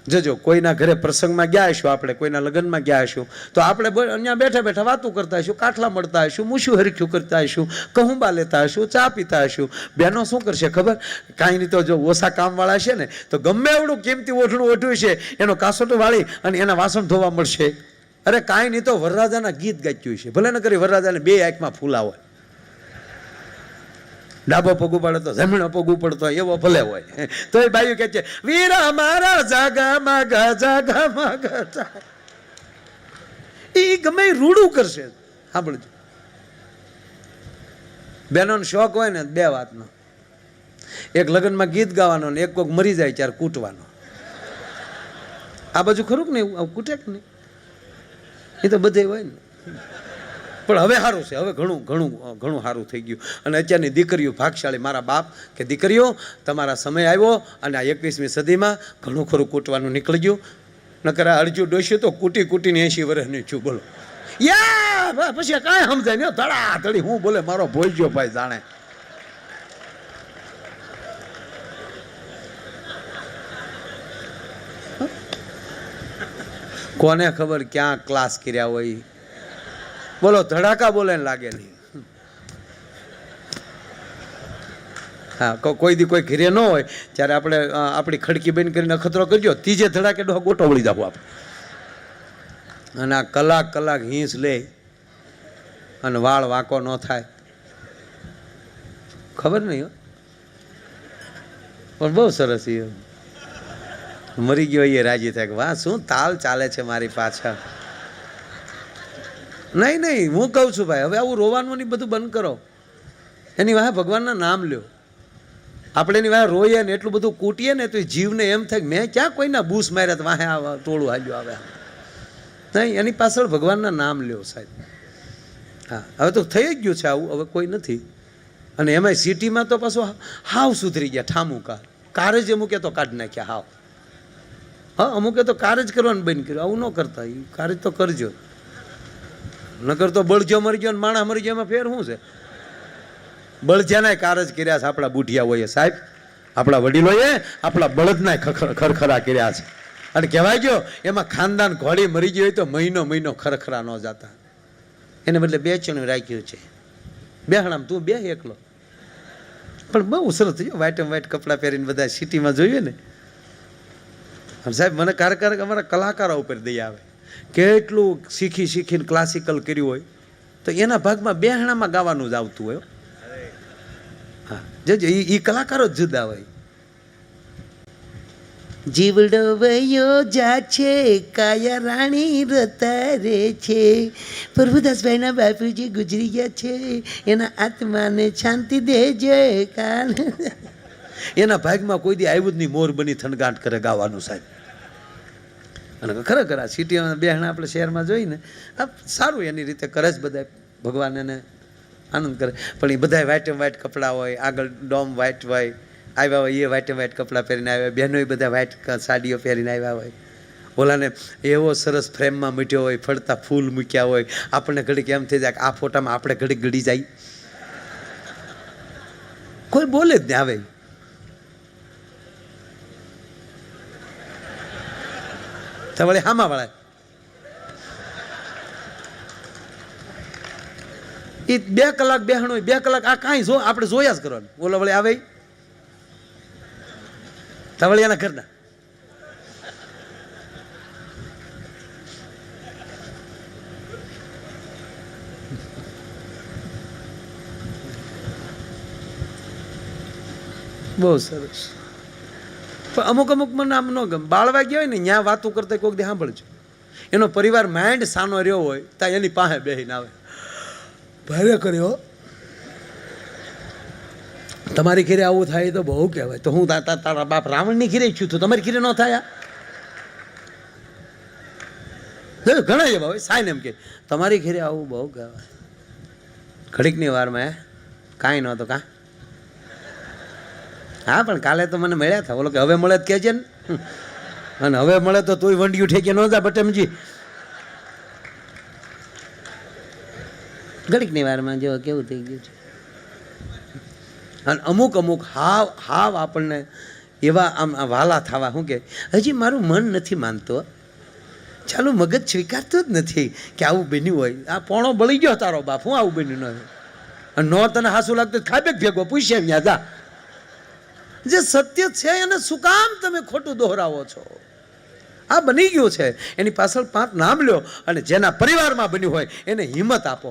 જોજો કોઈના ઘરે પ્રસંગમાં ગયા હશું, આપણે કોઈના લગ્નમાં ગયા હશું, તો આપણે અહીંયા બેઠા બેઠા વાતો કરતા હશું, કાટલા મળતા હશું, મૂછું હરખ્યું કરતા હશું, કહુંબા લેતા હશું, ચા પીતા હશું. બહેનો શું કરશે ખબર? કાંઈ નહીં તો જો ઓછા કામવાળા છે ને તો ગમે એવડું કિંમતી ઓઢણું ઓઢ્યું છે એનો કાસોટો વાળી અને એના વાસણ ધોવા મળશે. અરે કાંઈ નહીં તો વરરાજાના ગીત ગાચ્યું છે, ભલે ન કરી વરરાજાને બે આંખમાં ફૂલા હોય, ડાબો પગ ઉપાડે તો જમણો પગ ઉપડતો હોય એવો ભલે હોય, તો એ બાયું કે છે વીરા મારા જાગામાં ગા જાગામાં ગા. એ ગમે રૂડું કરશે. સાંભળજો, બહેનોનો શોખ હોય ને બે વાતનો, એક લગ્નમાં ગીત ગાવાનો ને એક કોઈક મરી જાય ત્યારે કૂટવાનો. આ બાજુ ખરું કે નહીં? આવું કૂટે કે નહીં? એ તો બધે હોય ને. પણ હવે સારું છે, હવે ઘણું ઘણું ઘણું સારું થઈ ગયું. અને અત્યારની દીકરીઓ ભાગશાળી. મારા બાપ કે દીકરીઓ તમારા સમય આવ્યો અને આ 21મી સદીમાં ઘણું ખરું કૂટવાનું નીકળી ગયું. નકર અડજુ ડોસ્યું તો કૂટી કૂટીને 80 વર્ષની છું. બોલો યા પછી કાંઈ સમજાય ને ધડા ધડી હું બોલે મારો ભોજ્યો ભાઈ જાણે. કોને ખબર ક્યાં ક્લાસ કર્યા હોય. બોલો ધડાકા બોલે ને લાગે નહીં. હા કોઈ દી કોઈ ઘરે ન હોય ત્યારે આપણે આપણી ખડકી બંધ કરીને અખતરો કરજો, ત્રીજે ધડાકે ગોટો વળી જાવ આપણે. અને આ કલાક હિંસ લે અને વાળ વાંકો ન થાય, ખબર નહીં. પણ બહુ સરસ એ મરી ગયો એ રાજી થાય કે વાહ શું તાલ ચાલે છે મારી પાછળ. નહીં હું કહું છું ભાઈ હવે આવું રોવાનું નહીં, બધું બંધ કરો. એની વાહે ભગવાનના નામ લ્યો. આપણે એની વાહે રોઈએ ને એટલું બધું કૂટીએ ને તો જીવને એમ થાય કે મેં ક્યાં કોઈના બૂસ માર્યા વાહે ટોળું હાલ્યું આવે. નહીં, એની પાછળ ભગવાનના નામ લ્યો સાહેબ. હા હવે તો થઈ જ ગયું છે આવું, હવે કોઈ નથી. અને એમાંય સિટીમાં તો પાછું હાવ સુધરી ગયા. ઠામુકા કાર જ અમુકે તો કાઢી નાખ્યા હાવ. હા અમુકે તો કાર જ કરવાનું બંધ કર્યું. આવું ન કરતા, એ કાર જ તો કરજો. નકર તો બળજો મરી ગયો ને માણા મરી ગયો એમાં ફેર શું છે? બળજાના કાર જ કર્યા છે આપણા બુઢિયાઓએ સાહેબ, આપણા વડીલોએ આપણા બળદના ખરખરા કર્યા છે. અને કહેવાય ગયો એમાં ખાનદાન ઘોડી મરી ગઈ હોય તો મહિનો ખરખરા ન જતા. એને બદલે બે ચણું રાખ્યું છે. બેહણામ તું બે એકલો. પણ બહુ સરસ થયો, વ્હાઈટ કપડાં પહેરીને બધા સિટીમાં જોઈએ ને. સાહેબ મને ક્યારેક અમારા કલાકારો ઉપર દઈ આવે. કેટલું શીખીને ક્લાસિકલ કર્યું હોય તો એના ભાગમાં બેહણામાં ગાવાનું જ આવતું હોય. હા જજો એ કલાકારો જ જુદા હોય. જીવડો વયો જા છે કાયા રાણી રતારે છે. પ્રભુદાસભાઈના બાપુજી ગુજરી ગયા છે, એના આત્માને શાંતિ દેજે કાન. એના ભાગમાં કોઈ દી આવ્યું જ નહીં મોર બની થનગાંઠ કરે ગાવાનું સાહેબ. અને ખરેખર આ સિટીમાં બેહણ આપણે શહેરમાં જોઈને આ સારું એની રીતે કરે જ બધા, ભગવાન એને આનંદ કરે. પણ એ બધા વ્હાઈટ એન્ડ વ્હાઈટ કપડાં હોય, આગળ ડોમ વ્હાઈટ હોય, આવ્યા હોય એ વ્હાઈટ એન્ડ વ્હાઈટ કપડાં પહેરીને આવ્યા, બહેનોએ બધા વ્હાઈટ સાડીઓ પહેરીને આવ્યા હોય. ઓલાને એવો સરસ ફ્રેમમાં મૂક્યો હોય, ફરતા ફૂલ મૂક્યા હોય. આપણને ઘડીક એમ થઈ જાય કે આ ફોટામાં આપણે ઘડીક ગળી જાય. કોઈ બોલે જ નહીં આવે. તો વળી હામા વાળા એ 2 કલાક બેહણ હોય, 2 કલાક આ કાંઈ જો આપણે જોયા જ કરવાનું. ઓલા વળી આવે તો વળી એના ઘરના બહુ સરસ. પણ અમુક મને આમ ન ગમે. બાળવા ગયા હોય ને ત્યાં વાતો કરતા કોઈક દે સાંભળજો, એનો પરિવાર માઇન્ડ સાનો રહ્યો હોય ત્યાં એની પાસે બેહીને આવે ભારે કર્યો. તમારી ઘીરે આવું થાય તો બહુ કહેવાય. તો હું તારા બાપ રાવણની ઘીરે છું, તો તમારી ઘીરે ન થાય? ઘણા એવા હોય સાઈન એમ કે તમારી ઘીરે આવું બહુ કહેવાય. ઘડીકની વારમાં કાંઈ નહોતું કાં? હા પણ કાલે તો મને મળ્યા હતા. બોલો કે હવે મળે જ કહેજે ને. અને હવે મળે તો તુંય વંડિયું ઠેકે ન જા બટમજી. ઘડીકની વારમાં જો કેવું થઈ ગયું છે. અને અમુક હાવ આપણને એવા આમ વાલા થવા, શું કે હજી મારું મન નથી માનતો, ચાલુ મગજ સ્વીકારતું જ નથી કે આવું બન્યું હોય. આ પોણો બળી ગયો તારો બાપ, હું આવું બન્યું ન હોય. અને ન તને હાસું લાગતું ખાબેક ભેગો પૂછે ત્યાં જા. જે સત્ય છે એને શું કામ તમે ખોટું દોહરાવો છો? આ બની ગયું છે, એની પાછળ 5 નામ લ્યો. અને જેના પરિવારમાં બન્યું હોય એને હિંમત આપો.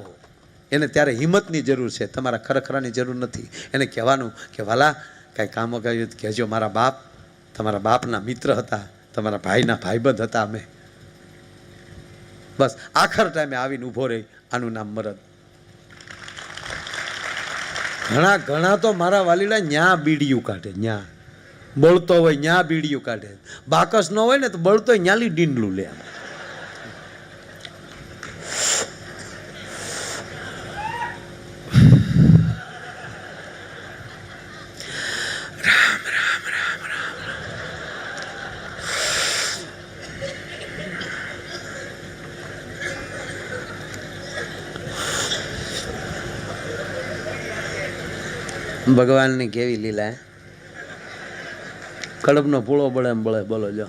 એને ત્યારે હિંમતની જરૂર છે, તમારા ખરેખરાની જરૂર નથી. એને કહેવાનું કે વાલા કાંઈ કામ કર્યું કહેજો. મારા બાપ તમારા બાપના મિત્ર હતા, તમારા ભાઈના ભાઈબંધ હતા અમે. બસ આખર ટાઈમે આવીને ઊભો રહી. આનું નામ મરદ. ઘણા તો મારા વાલીડા ન્યા બીડીયું કાઢે, ન્યા બળતો હોય ન્યા બીડીયું કાઢે. બાકસ ન હોય ને તો બળતો હોય ન્યાલી ડીંડલું લે. ભગવાનની કેવી લીલા. કડબનો પૂળો બળે એમ બળે. બોલો જો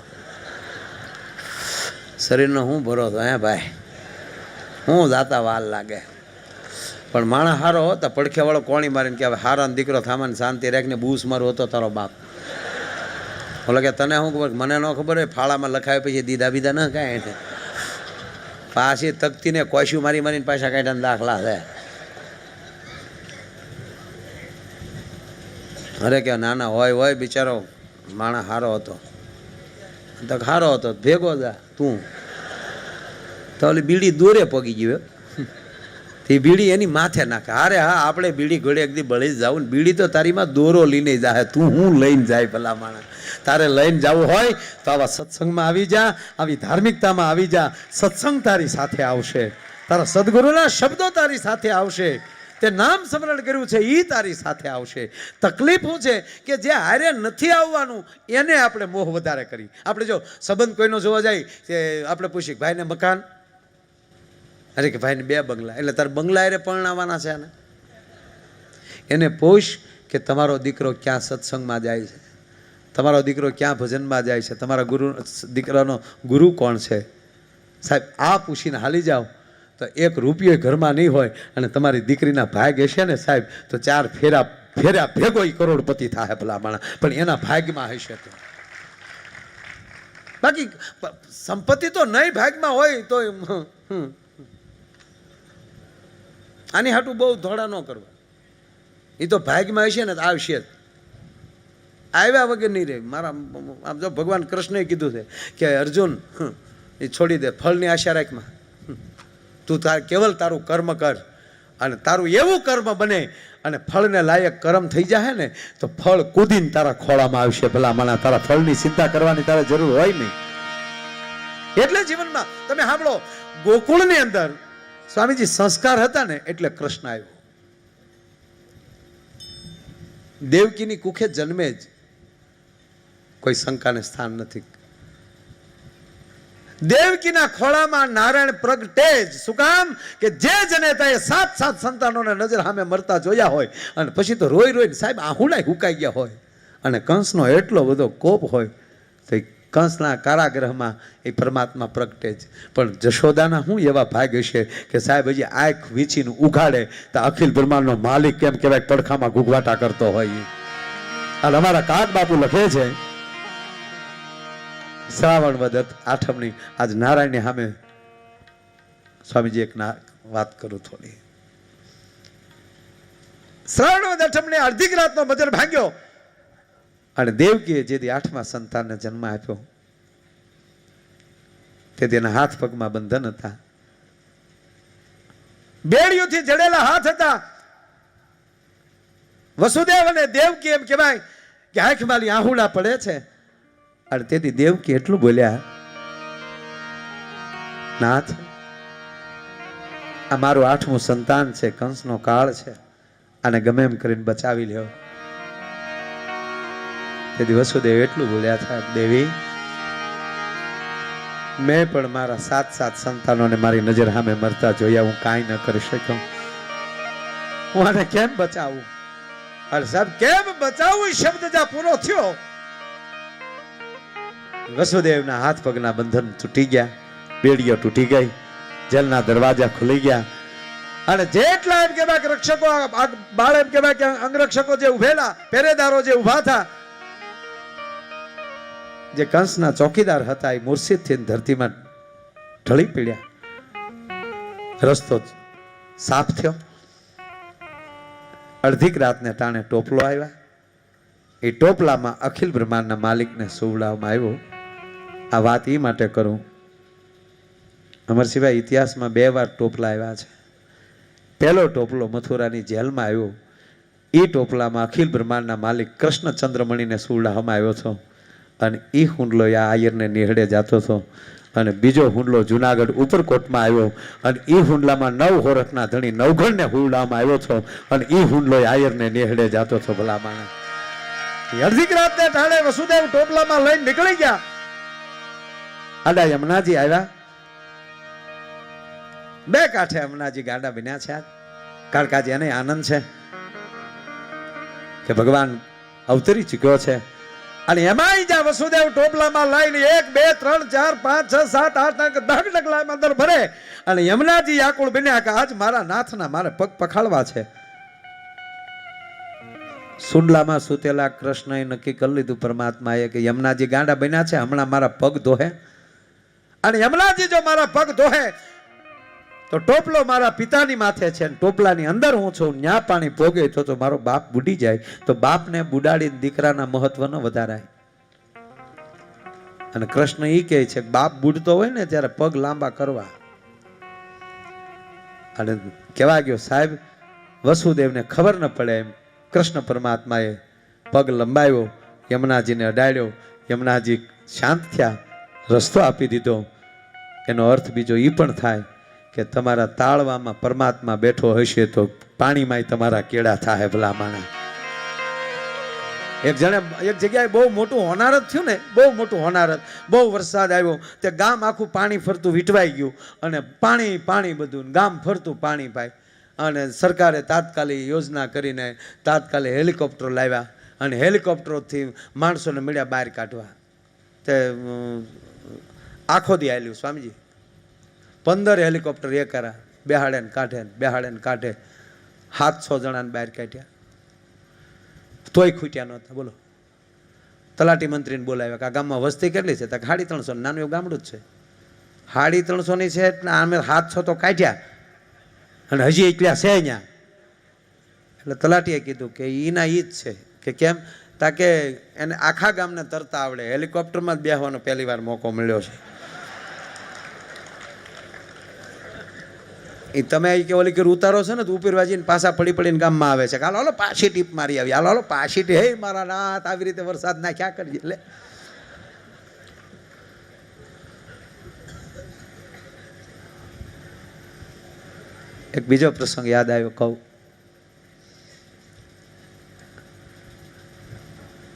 શરીરનો હું ભરોસો હે ભાઈ, હું જાતા વાર લાગે. પણ માણસ હારો હોતા પડખે વાળો કોણી મારીને કે હવે હારાનો દીકરો થામાને શાંતિ રાખીને બૂસ મારો હતો તારો બાપ. બોલો કે તને શું ખબર? મને ન ખબર હોય. ફાળામાં લખાય પછી દીધા બીધા ન કાંઈ એને પાછી તકતીને કોશ્યું મારીને પાછા કાઢ્યાના દાખલા છે. અરે કે નાના હોય બિચારો માણસ હારો હતો. તો હારો હતો ભેગો જા તું તો ઓલી બીડી દોરે પગી ગયો. તે બીડી એની માથે નાખે. અરે હા આપણે બીડી ઘડે એકદી બળી જ જાવું ને. બીડી તો તારીમાં દોરો લઈને જાય. તું હું લઈને જાય ભલા માણસ? તારે લઈને જવું હોય તો આવા સત્સંગમાં આવી જા, આવી ધાર્મિકતામાં આવી જા. સત્સંગ તારી સાથે આવશે, તારા સદગુરુના શબ્દો તારી સાથે આવશે, તે નામ સ્મરણ કર્યું છે એ તારી સાથે આવશે. તકલીફ શું છે કે જે હારે નથી આવવાનું એને આપણે મોહ વધારે કરી. આપણે જો સંબંધ કોઈનો જોવા જાય કે આપણે પૂછીએ ભાઈને મકાન, અરે કે ભાઈને 2 બંગલા, એટલે તારે બંગલા હારે પરણાવવાના છે. એને પૂછ કે તમારો દીકરો ક્યાં સત્સંગમાં જાય છે, તમારો દીકરો ક્યાં ભજનમાં જાય છે, તમારા દીકરાનો ગુરુ કોણ છે. સાહેબ આ પૂછીને હાલી જાઓ તો 1 રૂપિયો ઘરમાં નહીં હોય અને તમારી દીકરીના ભાગ હશે ને સાહેબ તો 4 ફેરા ભેગો કરોડપતિ થાય ભલા માણસ. પણ એના ભાગમાં હશે તો. બાકી સંપત્તિ તો નહીં ભાગમાં હોય તો આની હાટું બહુ ધોળા ન કરવા. એ તો ભાગમાં હશે ને તો આવશે જ. આવ્યા વગર નહીં રહે. મારા આમ જો ભગવાન કૃષ્ણએ કીધું છે કે અર્જુન એ છોડી દે, ફળની આશા રાખમાં, તું કેવલ તારું કર્મ કર, અને તારું એવું કર્મ બને અને ફળને લાયક કર્મ થઈ જાય ને તો ફળ કૂદીને તારા ખોળામાં આવશે. ભલા માણા, તારા ફળની ચિંતા કરવાની તારે જરૂર હોય નહીં. એટલે જીવનમાં તમે સાંભળો, ગોકુળની અંદર સ્વામીજી સંસ્કાર હતા ને એટલે કૃષ્ણ આવ્યો. દેવકીની કુખે જન્મે જ કોઈ શંકાને સ્થાન નથી. દેવકીના ખોળામાં નારાયણ પ્રગટે જ. શું કામ? કે જે જનેતાએ 7 સંતાનોને નજર સામે મરતા જોયા હોય અને પછી તો રોઈ રોઈને સાહેબ આહુડાય હુકાઈ ગયા હોય, અને કંસનો એટલો બધો કોપ હોય તો કંસના કારાગૃહમાં એ પરમાત્મા પ્રગટે જ. પણ જશોદાના શું એવા ભાગ હશે કે સાહેબ હજી આંખ વીંચીને ઉઘાડે તો અખિલ બ્રહ્માંડનો માલિક કેમ કહેવાય પડખામાં ગુગવાટા કરતો હોય. અને અમારા કાક બાપુ લખે છે, શ્રાવણ વદ આઠમની આજ નારાયણની સામે સ્વામીજી એક વાત કરું થોડી. શ્રાવણ વદ આઠમની અડધી રાતનો બજર ભાંગ્યો અને દેવકીએ જેથી 8મા સંતાનને જન્મ આપ્યો તેથી એના હાથ પગમાં બંધન હતા, બેડીઓથી જડેલા હાથ હતા. વસુદેવ અને દેવકી એમ કહેવાય કે આંખમાંથી આહુડા પડે છે. અને તેથી દેવકી એટલું બોલ્યા, નાથ આ મારું 8મું સંતાન છે, કંસનો કાળ છે, આને ગમે એમ કરીને બચાવી લ્યો. તેથી વસુદેવ એટલું બોલ્યા હતા, દેવી મેં પણ મારા 7 સંતાનોને મારી નજર સામે મરતા જોયા, હું કાંઈ ન કરી શક્યો, હું આને કેમ બચાવું? અરે સાહેબ કેમ બચાવું શબ્દ જ્યાં પૂરો થયો વસુદેવના હાથ પગના બંધન તૂટી ગયા, બેડીઓ તૂટી ગઈ, જેલના દરવાજા ખુલી ગયા. અને જેટલા એમ કહેવાય કે રક્ષકો બાળ એમ કહેવાય કે અંગરક્ષકો જે ઉભેલા, પહેરેદારો જે ઉભા હતા, જે કંસના ચોકીદાર હતા, એ મૂર્છિતથી ધરતીમાં ઢળી પડ્યા. રસ્તો સાફ થયો. અડધીક રાતને ટાણે ટોપલો આવ્યા. એ ટોપલામાં અખિલ બ્રહ્માંડના માલિકને સુવડાવવામાં આવ્યો. આ વાત એ માટે કરું, અમર સિવાય ઇતિહાસમાં 2 વાર ટોપલા આવ્યા છે. પહેલો ટોપલો મથુરાની જેલમાં આવ્યો. એ ટોપલામાં અખિલ બ્રહ્માંડના માલિક કૃષ્ણ ચંદ્રમણીને સુવડાવવામાં આવ્યો હતો, અને એ હુંડલો આ આયરને નિહળે જતો હતો. અને બીજો હુંડલો જુનાગઢ ઉપરકોટમાં આવ્યો, અને એ હુંડલામાં 9 હોરઠના ધણી નવઘણને હુંડલામાં આવ્યો હતો, અને એ હુંડલો આયરને નિહળે જતો હતો. ભલા માણસ, અડધીક રાતને ટાણે વસુદેવ ટોપલામાં લઈને નીકળી ગયા. આડા યમુનાજી આવ્યા. 2 કાંઠે યમુનાજી ગાડા બન્યા છે. કારણ કે આજે એને આનંદ છે કે ભગવાન અવતરી ચૂક્યો છે. અને એમાંય જ્યાં વસુદેવ ટોપલામાં લઈને 1 2 3 4 5 6 7 8 9 10 ડગલા અંદર ભરે અને યમુનાજી આકુળ બન્યા કે આજ મારા નાથના મારે પગ પખાડવા છે. સુંડલામાં સુતેલા કૃષ્ણએ નક્કી કરી લીધું પરમાત્માએ કે યમુનાજી ગાંડા બન્યા છે, હમણાં મારા પગ ધોહે, અને યમુનાજી જો મારા પગ ધોહે તો ટોપલો મારા પિતાની માથે છે, ટોપલાની અંદર હું છું, ન્યા પાણી ભોગે તો મારો બાપ બુડી જાય, તો બાપને બુડાડીને દીકરાના મહત્વ ન વધારાય. અને કૃષ્ણ એ કહે છે કે બાપ બુડતો હોય ને ત્યારે પગ લાંબા કરવા. અને કહેવા ગયો સાહેબ વસુદેવને ખબર ન પડે એમ કૃષ્ણ પરમાત્માએ પગ લંબાવ્યો, યમુનાજીને અડાડ્યો, યમુનાજી શાંત થયા, રસ્તો આપી દીધો. એનો અર્થ બીજો એ પણ થાય કે તમારા તાળવામાં પરમાત્મા બેઠો હશે તો પાણીમાં તમારા કેળા થાય. ભલા માણા, એક જગ્યાએ બહુ મોટું હોનારત થયું ને, બહુ મોટું હોનારત, બહુ વરસાદ આવ્યો, તે ગામ આખું પાણી ફરતું વીટવાઈ ગયું, અને પાણી બધું ગામ ફરતું પાણી પાય. અને સરકારે તાત્કાલિક યોજના કરીને તાત્કાલિક હેલિકોપ્ટર લાવ્યા, અને હેલિકોપ્ટરોથી માણસોને મળ્યા બહાર કાઢવા. તે આખો દી આવેલું સ્વામીજી, 15 હેલિકોપ્ટર એ કરા, બેહાડે ને કાઢે 700 જણાને બહાર કાઢ્યા, તોય ખૂટ્યા નહોતા. બોલો, તલાટી મંત્રીને બોલાવ્યા કે આ ગામમાં વસ્તી કેટલી છે? તો 350, નાનું એવું ગામડું જ છે, 350 છે, એટલે અમે 700 તો કાઢ્યા અને હજી એકલા છે અહીંયા. એટલે તલાટીએ કીધું કે એના ઈ જ છે કે કેમ તાકે એને આખા ગામને તરતા આવડે, હેલિકોપ્ટરમાં જ બેસવાનો પહેલી વાર મોકો મળ્યો છે. એ તમે કે ઓલી કે ઉતારો છે ને તો ઉપરવાજીને પાછા પડી પડીને ગામમાં આવે છે કે હાલો પાછી ટીપ મારી આવી, હાલો પાછી ટીપ, હે મારા નાથ આવી રીતે વરસાદ નાખ્યા કરજે. એટલે એક બીજો પ્રસંગ યાદ આવ્યો કહું.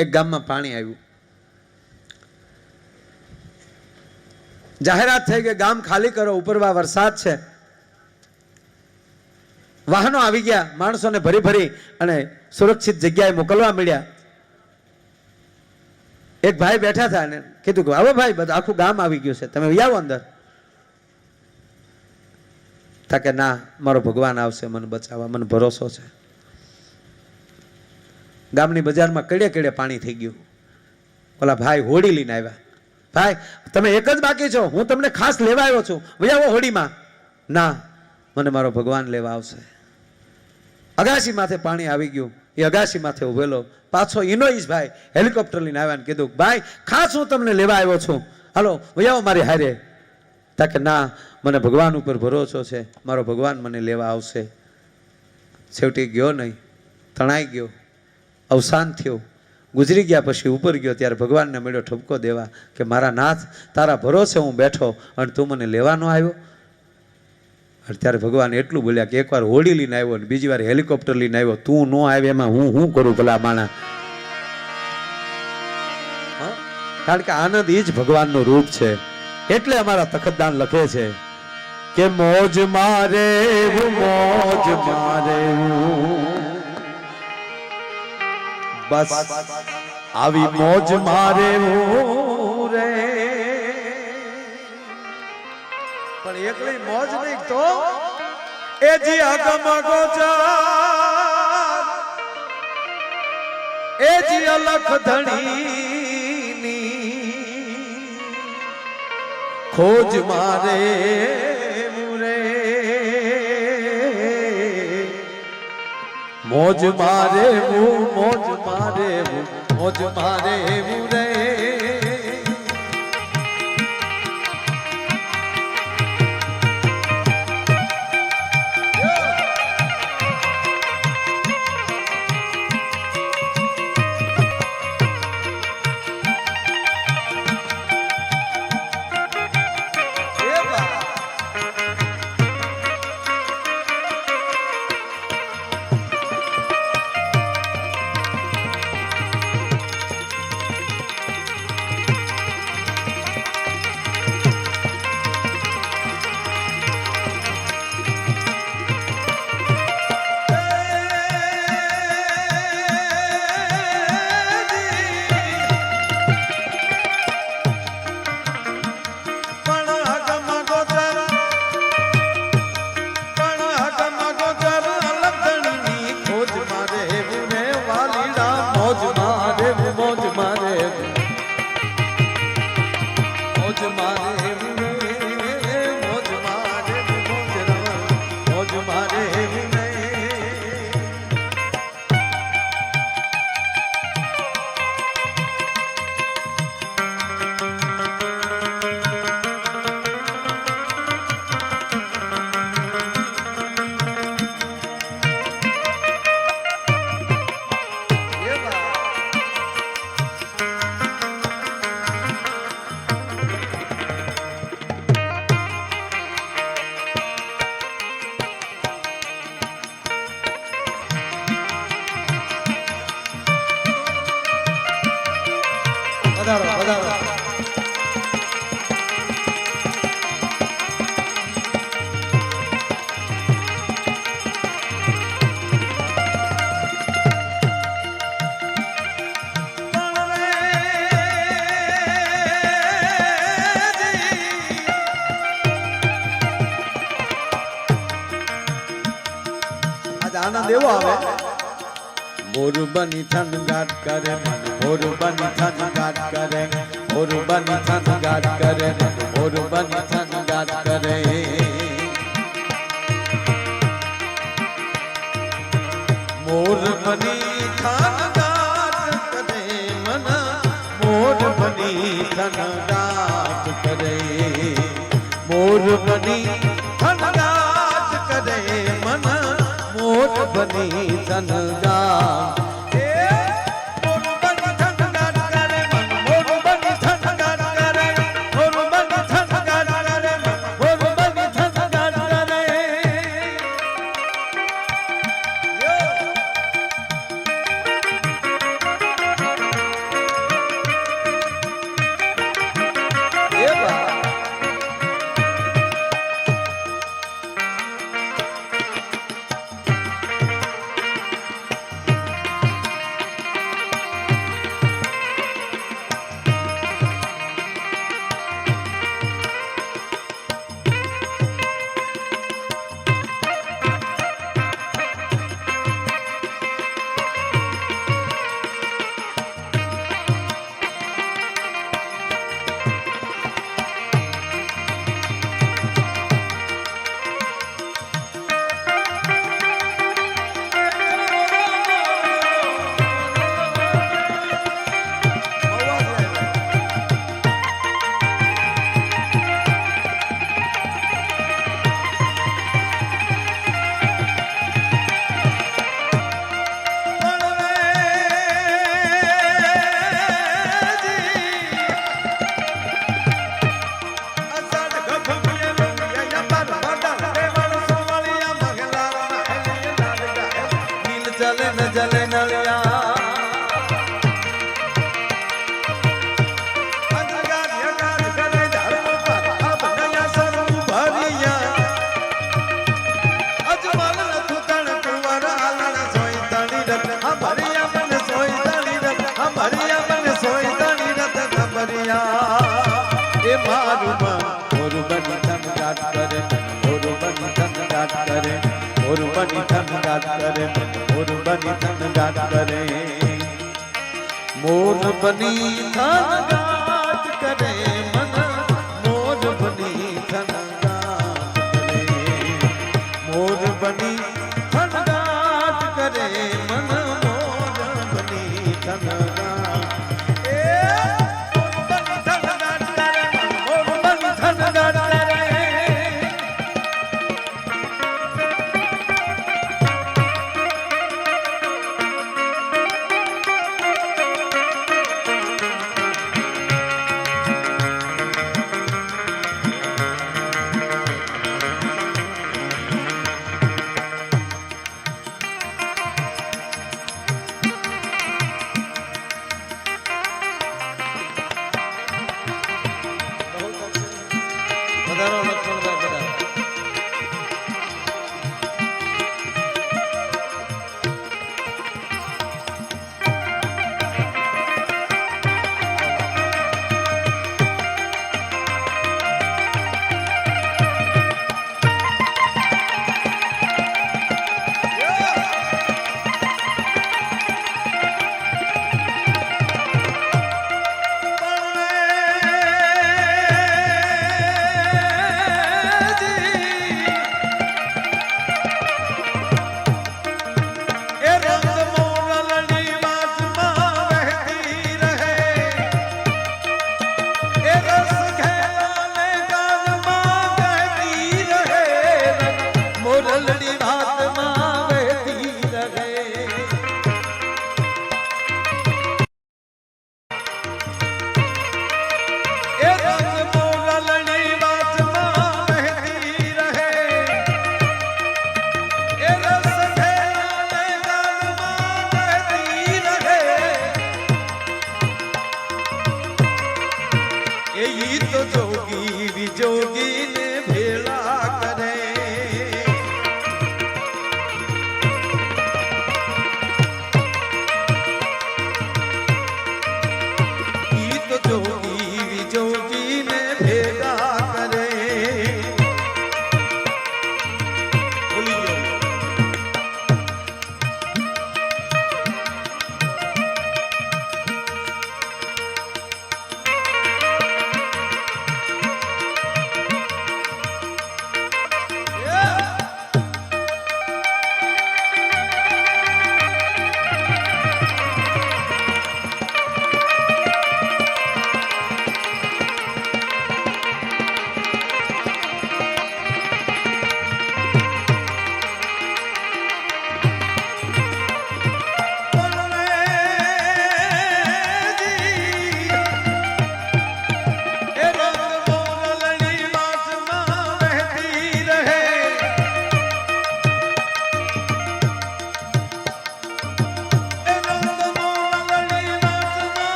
એક ગામમાં પાણી આવ્યું, જાહેરાત થઈ કે ગામ ખાલી કરો, ઉપરવા વરસાદ છે. વાહનો આવી ગયા, માણસોને ભરી ભરી અને સુરક્ષિત જગ્યાએ મોકલવા મળ્યા. એક ભાઈ બેઠા હતા ને કીધું કે હવે ભાઈ બધું આખું ગામ આવી ગયું છે, તમે આવો અંદર. કે ના, મારો ભગવાન આવશે મને બચાવવા, મને ભરોસો છે. ગામની બજારમાં કડે કડે પાણી થઈ ગયું. ઓલા ભાઈ હોડી લઈને આવ્યા. ભાઈ તમે એક જ બાકી છો, હું તમને ખાસ લેવા આવ્યો છું, આવો હોડીમાં. ના, મને મારો ભગવાન લેવા આવશે. અગાસી માથે પાણી આવી ગયું. એ અગાસી માથે ઉભેલો પાછો ઇનોઈસ ભાઈ હેલિકોપ્ટર લઈને આવ્યા ને કીધું ભાઈ ખાસ હું તમને લેવા આવ્યો છું, હાલો આવો મારી હારે. કે ના, મને ભગવાન ઉપર ભરોસો છે, મારો ભગવાન મને લેવા આવશે. છેવટી ગયો નહીં, તણાઈ ગયો, અવસાન થયું. ગુજરી ગયા પછી ઉપર ગયો ત્યારે ભગવાનને મળ્યો ઠપકો દેવા કે મારા નાથ, તારા ભરોસે હું બેઠો અને તું મને લેવા ન આવ્યો. ત્યારે ભગવાન એટલું બોલ્યા કે એકવાર હોડી લઈને આવ્યો ને બીજી વાર હેલિકોપ્ટર લઈને આવ્યો, તું ન આવે એમાં હું કરું ભલા માણા. કારણ કે આનંદ એ જ ભગવાનનું રૂપ છે. એટલે અમારા તખતદાન લખે છે કે મોજ મારે બસ આવી મોજ મારે રે. પણ એકલી મોજ નહીં તો એ જી આગમ ગોચર એ જી અલખ ધણી ખોજ મારે મુરે. મોજ મારે મોજ મારે મોજ મારે મુરે. આનંદ એવો આવે. મોરબની થન ગાટ કરે મન, મોરબની થન ગાટ કરે, મોરબની થન ગાટ કરે મન, મોરબની થન ગાટ કરે. મોરબની થન ગાટ કરે બની થનગાટ કરે મોર બની થનગાટ કરે મન મોર બની થનગાટ જલે નળિયા એ મારું મોર બની થનગાટ કરે મોર બની થનગાટ કરે મોર બની થનગાટ કરે મોર બની થનગાટ કરે મોર બની થનગાટ કરે મન મોર બની થનગાટ કરે મોર બની થનગાટ કરે મન મોર બની થનગાટ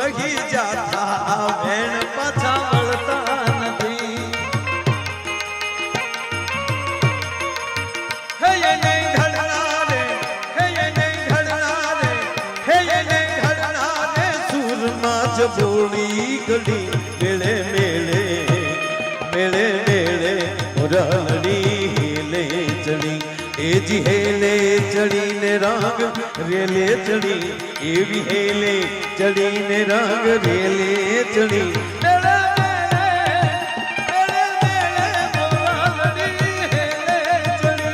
વહી જાતા વેણ પાછા વળતા નથી. હે નહીં ઢળના રે, હે નહીં ઢળના રે, હે નહીં ઢળના રે, સૂરમાં જ બોલી ગળી મેળે મેળે મેળે મેળે રલડી હેલે ચડી એજી હેલે ચડીને રંગ રેલે ચડી એવી હેલે ચડીને રંગ રેલે ચડી મેળે મેળે રલડી હેલે ચડી.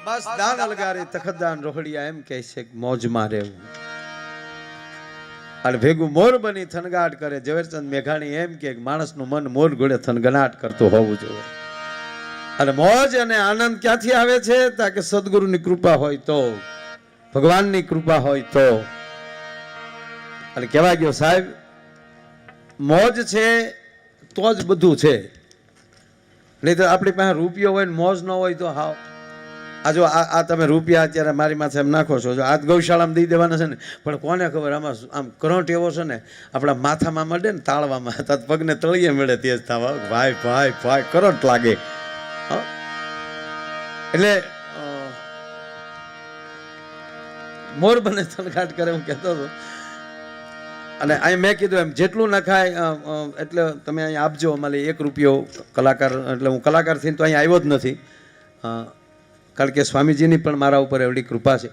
બસ દાન અલગારી તખતદાન રોહડિયા એમ કહે છે કે મોજમાં રહેવું. અને ભેગું મોર બની થનગાટ કરે. ઝવેરચંદ મેઘાણી એમ કે માણસનું મન મોર ઘોડે થનગનાટ કરતું હોવું જોઈએ. અને મોજ અને આનંદ ક્યાંથી આવે છે? કે સદગુરુની કૃપા હોય તો, ભગવાનની કૃપા હોય તો. અને કહેવા ગયો સાહેબ, મોજ છે તો જ બધું છે. નહીં તો આપણી પાસે રૂપિયો હોય ને મોજ ન હોય તો હાવ. આ જો આ તમે રૂપિયા અત્યારે મારી માથે એમ નાખો છો, જો આ ગૌશાળામાં દઈ દેવાના છે ને, પણ કોને ખબર આમાં આમ કરંટ એવો છે ને આપણા માથામાં મળે ને તાળવામાં, તત પગને તળિયે મળે તેજ થવા. ભાઈ ભાઈ ભાઈ કરંટ લાગે. એટલે મોર બને થનગાટ કરે હું કહેતો હતો. અને અહીં મેં કીધું એમ જેટલું નખાય એટલે તમે અહીં આપજો. અમારે 1 રૂપિયો કલાકાર, એટલે હું કલાકાર થઈને તો અહીં આવ્યો જ નથી, કારણ કે સ્વામીજીની પણ મારા ઉપર એવડી કૃપા છે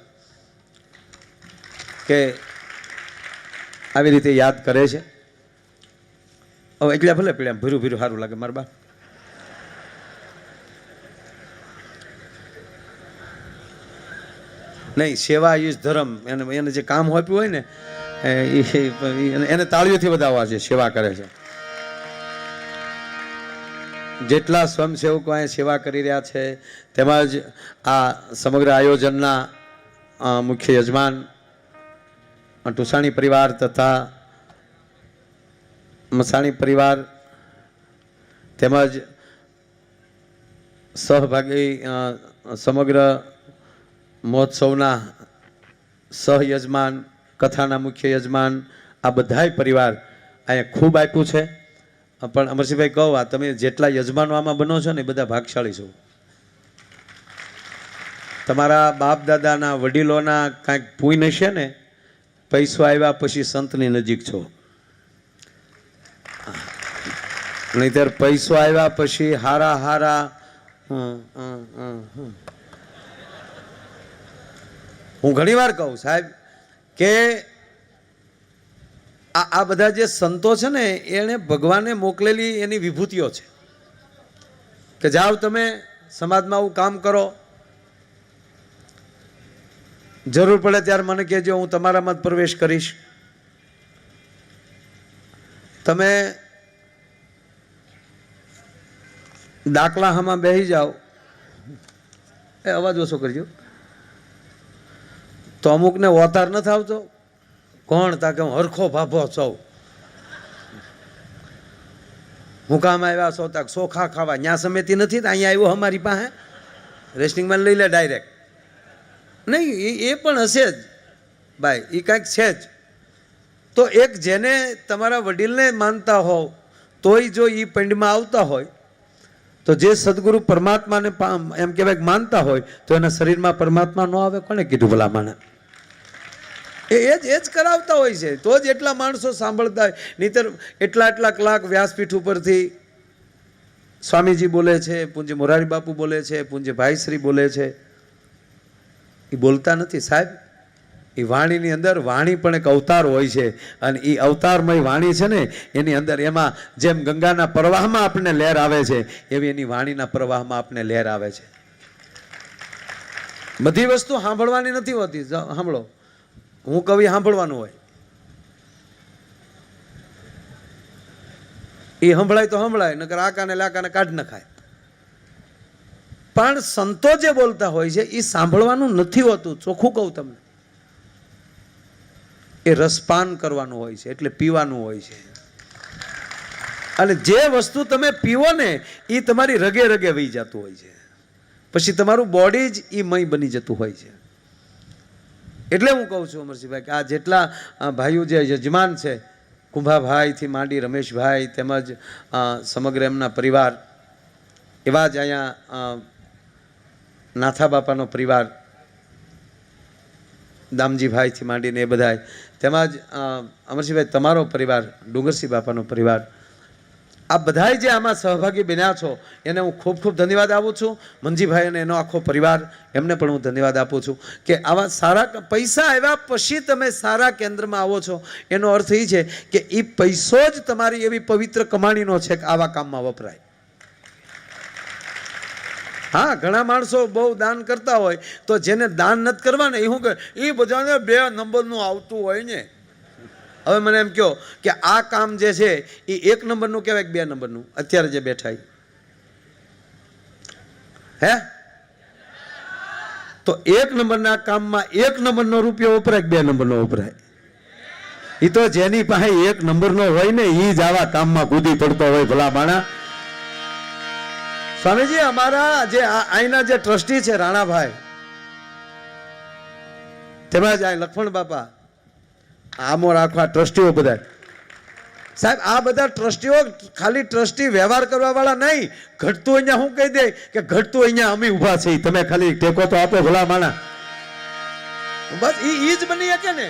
કે આવી રીતે યાદ કરે છે. હવે એટલે ભલે પીડ્યા ભીરું ભીરું સારું લાગે મારા બા. નહીં, સેવા ઇઝ ધર્મ. એને જે કામ હોપ્યું હોય ને એને તાળીઓથી વધાવવા છે. સેવા કરે છે. જેટલા સ્વયંસેવકો અહીં સેવા કરી રહ્યા છે, તેમજ આ સમગ્ર આયોજનના મુખ્ય યજમાન ટુસાણી પરિવાર તથા મસાણી પરિવાર, તેમજ સહભાગી સમગ્ર મહોત્સવના સહયજમાન, કથાના મુખ્ય યજમાન, આ બધાય પરિવાર અહીંયા ખૂબ આપ્યું છે. પણ અમરસિંહભાઈ કહો, આ તમે જેટલા યજમાનો આમાં બનો છો ને એ બધા ભાગશાળી છો. તમારા બાપ દાદાના વડીલોના કાંઈક પુણ્ય હશે ને, પૈસો આવ્યા પછી સંતની નજીક છો. નહીંતર પૈસો આવ્યા પછી હારા હારા હું ઘણી વાર કહું સાહેબ કે આ બધા જે સંતો છે ને એને ભગવાને મોકલેલી એની વિભૂતિઓ છે કે જાઓ તમે સમાજમાં આવું કામ કરો, જરૂર પડે ત્યારે મને કહેજો, હું તમારામાં જ પ્રવેશ કરીશ. તમે દાખલામાં બેસી જાઓ, એ અવાજ ઓછો કરજો, તો અમુકને ઓતાર નથી આવતો. કોણ? તાકે હું હરખો ભાભો સૌ. હું કામ આવ્યા છો? તાક ચોખા ખાવા. ન્યા સમિતિ નથી, અહીંયા આવ્યો અમારી પાસે, રેસ્ટિંગમાં લઈ લે ડાયરેક્ટ. નહીં, એ પણ હશે જ ભાઈ, એ કાંઈક છે જ. તો એક જેને તમારા વડીલને માનતા હોવ તોય જો એ પિંડમાં આવતા હોય તો જે સદગુરુ પરમાત્માને એમ કહેવાય માનતા હોય તો એના શરીરમાં પરમાત્મા ન આવે. કોને કીધું ભલા માણે? એ જ કરાવતા હોય છે. તો જ એટલા માણસો સાંભળતા હોય. નહીતર એટલા કલાક વ્યાસપીઠ ઉપરથી સ્વામીજી બોલે છે, પૂજ્ય મોરારી બાપુ બોલે છે, પૂજ્ય ભાઈશ્રી બોલે છે, એ બોલતા નથી સાહેબ. એ વાણીની અંદર વાણી પણ એક અવતાર હોય છે, અને એ અવતારમય વાણી છે ને એની અંદર એમાં જેમ ગંગાના પ્રવાહમાં આપણને લહેર આવે છે એવી એની વાણીના પ્રવાહમાં આપણને લહેર આવે છે. બધી વસ્તુ સાંભળવાની નથી હોતી. સાંભળો, હું કવિ સાંભળવાનું હોય, એ સંભળાય તો સંભળાય, નકર આકાને લાકાને કાઢ નખાય. પણ સંતો જે બોલતા હોય છે એ સાંભળવાનું નથી હોતું. ચોખ્ખું કહું તમને, એ રસપાન કરવાનું હોય છે, એટલે પીવાનું હોય છે. અને જે વસ્તુ તમે પીવો ને એ તમારી રગે રગે વહી જતું હોય છે. પછી તમારું બોડી જ એ મય બની જતું હોય છે. એટલે હું કહું છું અમરસિંહભાઈ કે આ જેટલા ભાઈઓ જે યજમાન છે, કુંભાભાઈથી માંડી રમેશભાઈ તેમજ સમગ્ર એમના પરિવાર, એવા જ અહીંયા નાથા બાપાનો પરિવાર, દામજીભાઈથી માંડીને એ બધાય, તેમજ અમરસિંહભાઈ તમારો પરિવાર, ડુંગરસિંહ બાપાનો પરિવાર, આ બધાય જે આમાં સહભાગી બન્યા છો એને હું ખૂબ ખૂબ ધન્યવાદ આપું છું. મંજીભાઈ અને એનો આખો પરિવાર, એમને પણ હું ધન્યવાદ આપું છું કે આવા સારા પૈસા આવ્યા પછી તમે સારા કેન્દ્રમાં આવો છો. એનો અર્થ એ છે કે એ પૈસો જ તમારી એવી પવિત્ર કમાણીનો છે કે આવા કામમાં વપરાય. હા, ઘણા માણસો બહુ દાન કરતા હોય તો જેને દાન નથી કરવાને એ શું કહે, એ બધાને 2 નંબરનું આવતું હોય ને. હવે મને એમ કહો કે આ કામ જે છે એ 1 નંબરનું કહેવાય કે 2 નંબરનું? અત્યારે જે બેઠા હે, તો 1 નંબરના કામમાં 1 નંબરનો રૂપિયો વપરાય કે 2 નંબરનો વપરાય? એ તો જેની પાસે 1 નંબરનો હોય ને એ જ આવા કામમાં કૂદી પડતો હોય. ભલા માણા સ્વામીજી, અમારા જે અહીંના જે ટ્રસ્ટી છે રાણાભાઈ, તેમજ આ લક્ષ્મણ બાપા, આમો રાખવા ટ્રસ્ટીઓ બધા સાહેબ, આ બધા ટ્રસ્ટીઓ ખાલી ટ્રસ્ટી વ્યવહાર કરવા વાળા નહીં. ઘટતું અહીંયા હું કહી દે કે ઘટતું અહીંયા અમે ઉભા છીએ, તમે ખાલી ટેકો તો આપો ભલા માણા. બસ એ જ બની શકે ને.